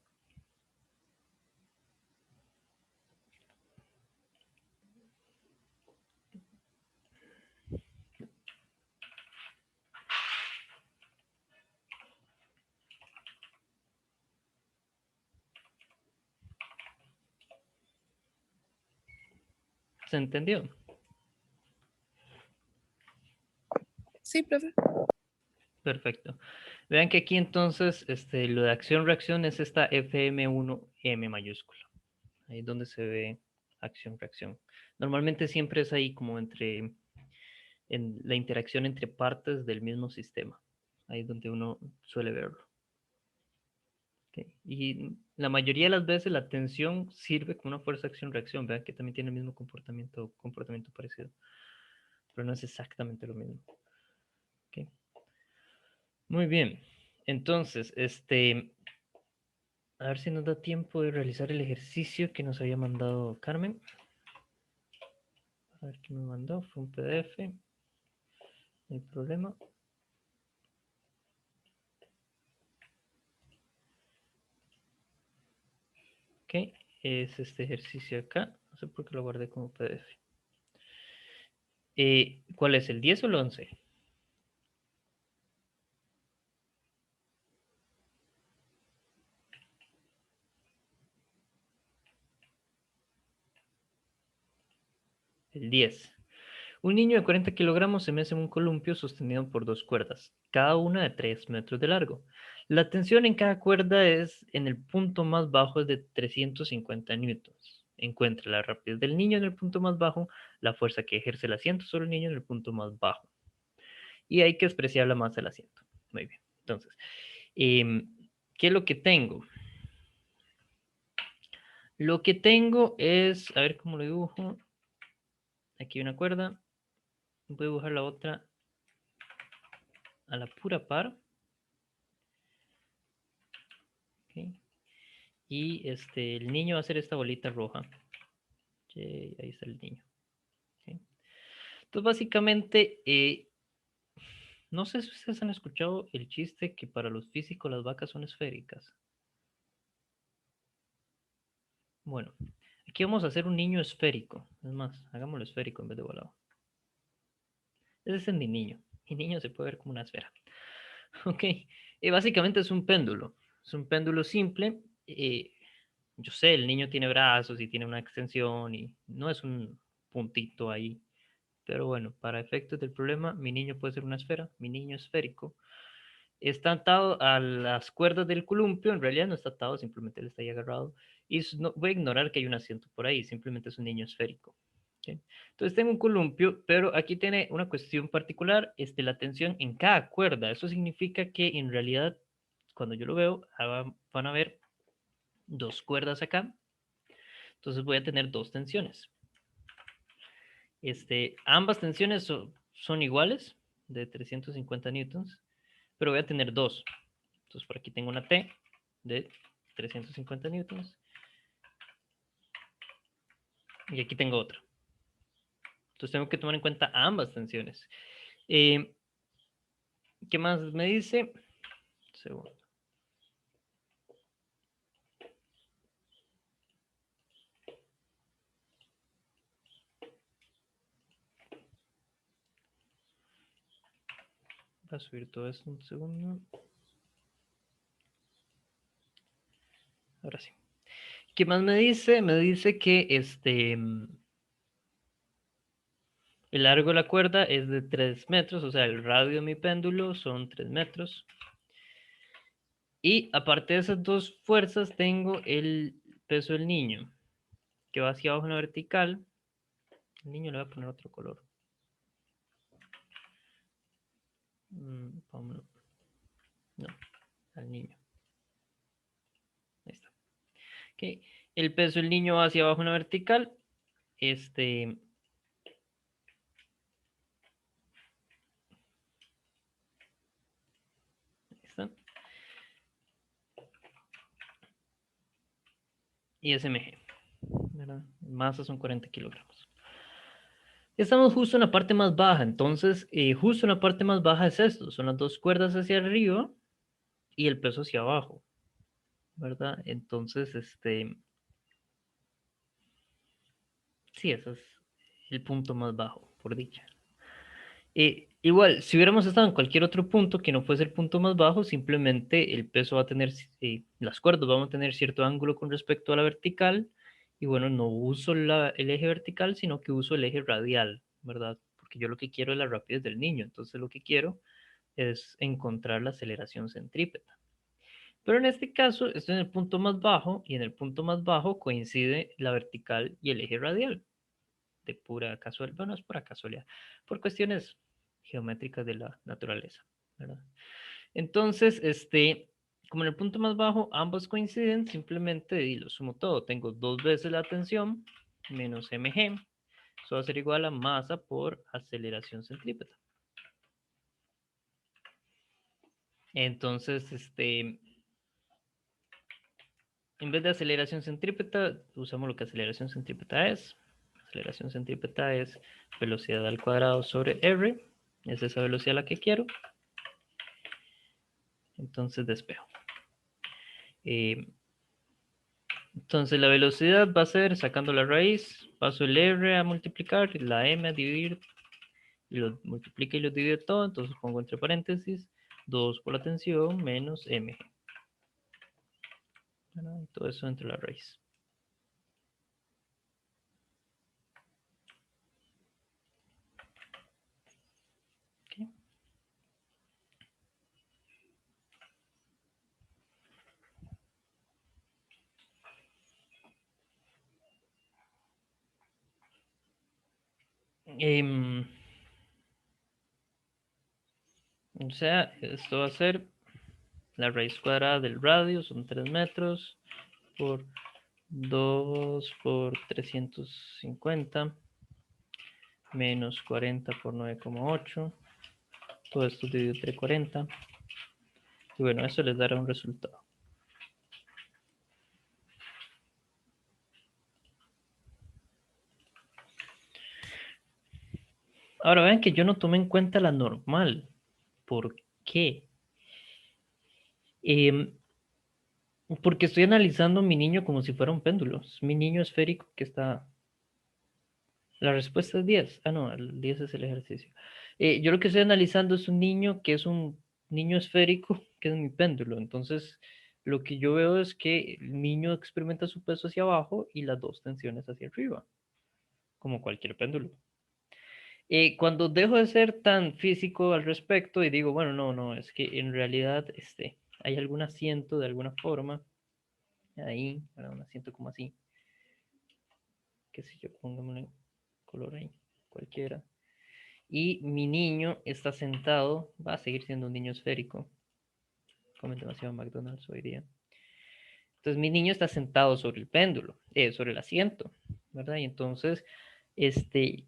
¿Se entendió? Sí, profe. Perfecto. Vean que aquí entonces lo de acción-reacción es esta FM1M mayúscula. Ahí es donde se ve acción-reacción. Normalmente siempre es ahí como en la interacción entre partes del mismo sistema. Ahí es donde uno suele verlo. Okay. Y la mayoría de las veces la tensión sirve como una fuerza acción-reacción. Vean que también tiene el mismo comportamiento parecido. Pero no es exactamente lo mismo. Okay. Muy bien. Entonces, a ver si nos da tiempo de realizar el ejercicio que nos había mandado Carmen. A ver qué me mandó. Fue un PDF. No hay problema. Ok. Es este ejercicio acá. No sé por qué lo guardé como PDF. ¿Cuál es? ¿El 10 o el 11? El 10. Un niño de 40 kilogramos se mece en un columpio sostenido por dos cuerdas, cada una de 3 metros de largo. La tensión en cada cuerda es en el punto más bajo es de 350 newtons. Encuentra la rapidez del niño en el punto más bajo, la fuerza que ejerce el asiento sobre el niño en el punto más bajo. Y hay que despreciar la masa del asiento. Muy bien. Entonces, ¿qué es lo que tengo? Lo que tengo es, a ver cómo lo dibujo. Aquí hay una cuerda. Voy a dibujar la otra a la pura par. Okay. Y el niño va a hacer esta bolita roja. Okay, ahí está el niño. Okay. Entonces, básicamente, no sé si ustedes han escuchado el chiste que para los físicos las vacas son esféricas. Bueno, aquí vamos a hacer un niño esférico. Es más, hagámoslo esférico en vez de volado. Ese es mi niño. Mi niño se puede ver como una esfera. Ok, básicamente es un péndulo. Es un péndulo simple. Yo sé, el niño tiene brazos y tiene una extensión y no es un puntito ahí. Pero bueno, para efectos del problema, mi niño puede ser una esfera, mi niño esférico. Está atado a las cuerdas del columpio, en realidad no está atado, simplemente él está ahí agarrado. Y no, voy a ignorar que hay un asiento por ahí, simplemente es un niño esférico. ¿Okay? Entonces tengo un columpio, pero aquí tiene una cuestión particular, la tensión en cada cuerda. Eso significa que en realidad, cuando yo lo veo, van a ver dos cuerdas acá. Entonces voy a tener dos tensiones. Ambas tensiones son iguales, de 350 newtons, pero voy a tener dos. Entonces por aquí tengo una T de 350 newtons y aquí tengo otra. Entonces tengo que tomar en cuenta ambas tensiones. ¿Qué más me dice? Segundo. Voy a subir todo esto un segundo. Ahora sí. ¿Qué más me dice? Me dice que el largo de la cuerda es de 3 metros, o sea, el radio de mi péndulo son 3 metros. Y aparte de esas dos fuerzas, tengo el peso del niño, que va hacia abajo en la vertical. El niño le voy a poner otro color. Vámonos. No, al niño. Ahí está. Okay. El peso del niño va hacia abajo en la vertical. Ahí está. Y SMG, ¿verdad? Masa son 40 kilogramos. Estamos justo en la parte más baja, entonces justo en la parte más baja es esto, son las dos cuerdas hacia arriba y el peso hacia abajo, ¿verdad? Entonces, sí, ese es el punto más bajo, por dicha. Igual, si hubiéramos estado en cualquier otro punto que no fuese el punto más bajo, simplemente el peso va a tener, las cuerdas van a tener cierto ángulo con respecto a la vertical, y bueno, no uso el eje vertical, sino que uso el eje radial, ¿verdad? Porque yo lo que quiero es la rapidez del niño, entonces lo que quiero es encontrar la aceleración centrípeta. Pero en este caso, estoy en el punto más bajo, y en el punto más bajo coincide la vertical y el eje radial, de pura casualidad, bueno, es pura casualidad, por cuestiones geométricas de la naturaleza, ¿verdad? Entonces, como en el punto más bajo ambos coinciden, simplemente y lo sumo todo. Tengo 2 veces la tensión menos mg. Eso va a ser igual a masa por aceleración centrípeta. Entonces, en vez de aceleración centrípeta, usamos lo que aceleración centrípeta es. Aceleración centrípeta es velocidad al cuadrado sobre r. Es esa velocidad la que quiero. Entonces despejo. Entonces la velocidad va a ser sacando la raíz, paso el r a multiplicar, la m a dividir, y lo multiplica y lo divide todo, entonces pongo entre paréntesis 2 por la tensión menos mg. Y todo eso entre la raíz. Okay. O sea, esto va a ser la raíz cuadrada del radio, son 3 metros, por 2 por 350, menos 40 por 9,8. Todo esto dividido entre 40. Y bueno, eso les dará un resultado. Ahora vean que yo no tomé en cuenta la normal. ¿Por qué? Porque estoy analizando a mi niño como si fuera un péndulo. Es mi niño esférico que está... La respuesta es 10. Ah, no, el 10 es el ejercicio. Yo lo que estoy analizando es un niño que es un niño esférico, que es mi péndulo. Entonces, lo que yo veo es que el niño experimenta su peso hacia abajo y las dos tensiones hacia arriba, como cualquier péndulo. Cuando dejo de ser tan físico al respecto y digo, bueno, no, es que en realidad hay algún asiento de alguna forma ahí, un asiento como así, qué sé yo, pongámosle color ahí, cualquiera. Y mi niño está sentado, va a seguir siendo un niño esférico, comen demasiado McDonald's hoy día. Entonces mi niño está sentado sobre el péndulo, sobre el asiento, ¿verdad? Y entonces,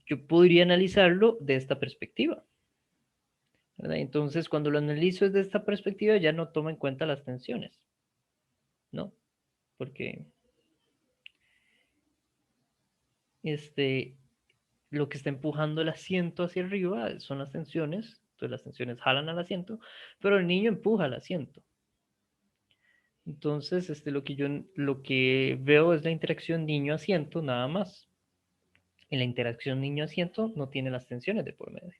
yo podría analizarlo de esta perspectiva. ¿Verdad? Entonces, cuando lo analizo desde esta perspectiva, ya no tomo en cuenta las tensiones, ¿no? Porque lo que está empujando el asiento hacia arriba son las tensiones, entonces las tensiones jalan al asiento, pero el niño empuja al asiento. Entonces, lo que veo es la interacción niño-asiento nada más. En la interacción niño-asiento no tiene las tensiones de por medio.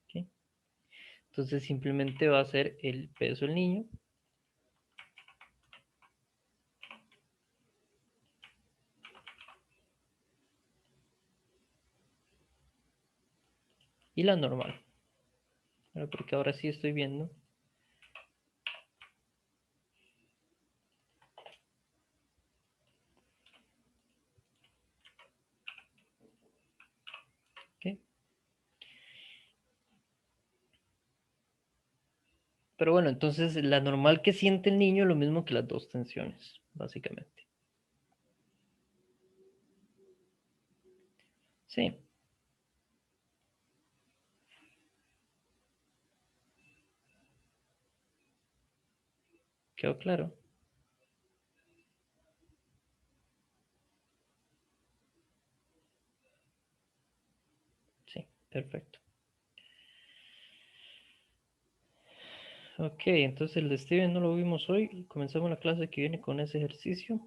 ¿Okay? Entonces, simplemente va a ser el peso del niño y la normal. Porque ahora sí estoy viendo. ¿Ok? Pero bueno, entonces la normal que siente el niño es lo mismo que las dos tensiones, básicamente. Sí, quedó claro. Sí, perfecto. Ok, entonces el de Steven no lo vimos hoy. Comenzamos la clase que viene con ese ejercicio.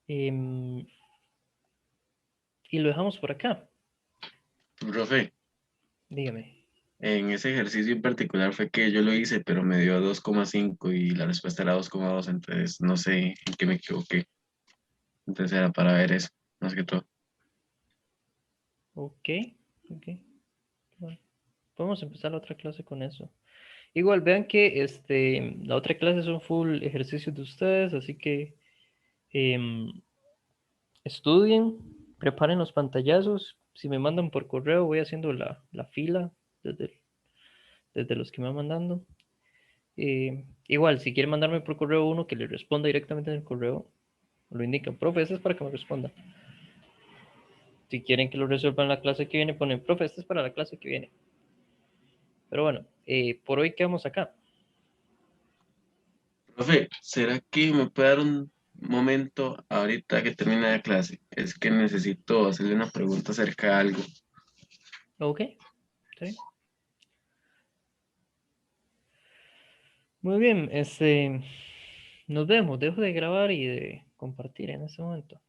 Y lo dejamos por acá. Profe, Dígame. en ese ejercicio en particular fue que yo lo hice, pero me dio 2,5 y la respuesta era 2,2, entonces no sé en qué me equivoqué. Entonces era para ver eso, más que todo. Ok, ok. Bueno, podemos empezar la otra clase con eso. Igual, vean que la otra clase son full ejercicios de ustedes, así que em, estudien, preparen los pantallazos. Si me mandan por correo, voy haciendo la fila desde los que me van mandando. Igual, si quieren mandarme por correo uno que le responda directamente en el correo, lo indican, profe, este es para que me responda. Si quieren que lo resuelvan en la clase que viene, ponen, profe, este es para la clase que viene. Pero bueno, por hoy quedamos acá. Profe, ¿será que me puede dar un momento ahorita que termine la clase? Es que necesito hacerle una pregunta acerca de algo. Ok, está bien. Muy bien, nos vemos. Dejo de grabar y de compartir en este momento.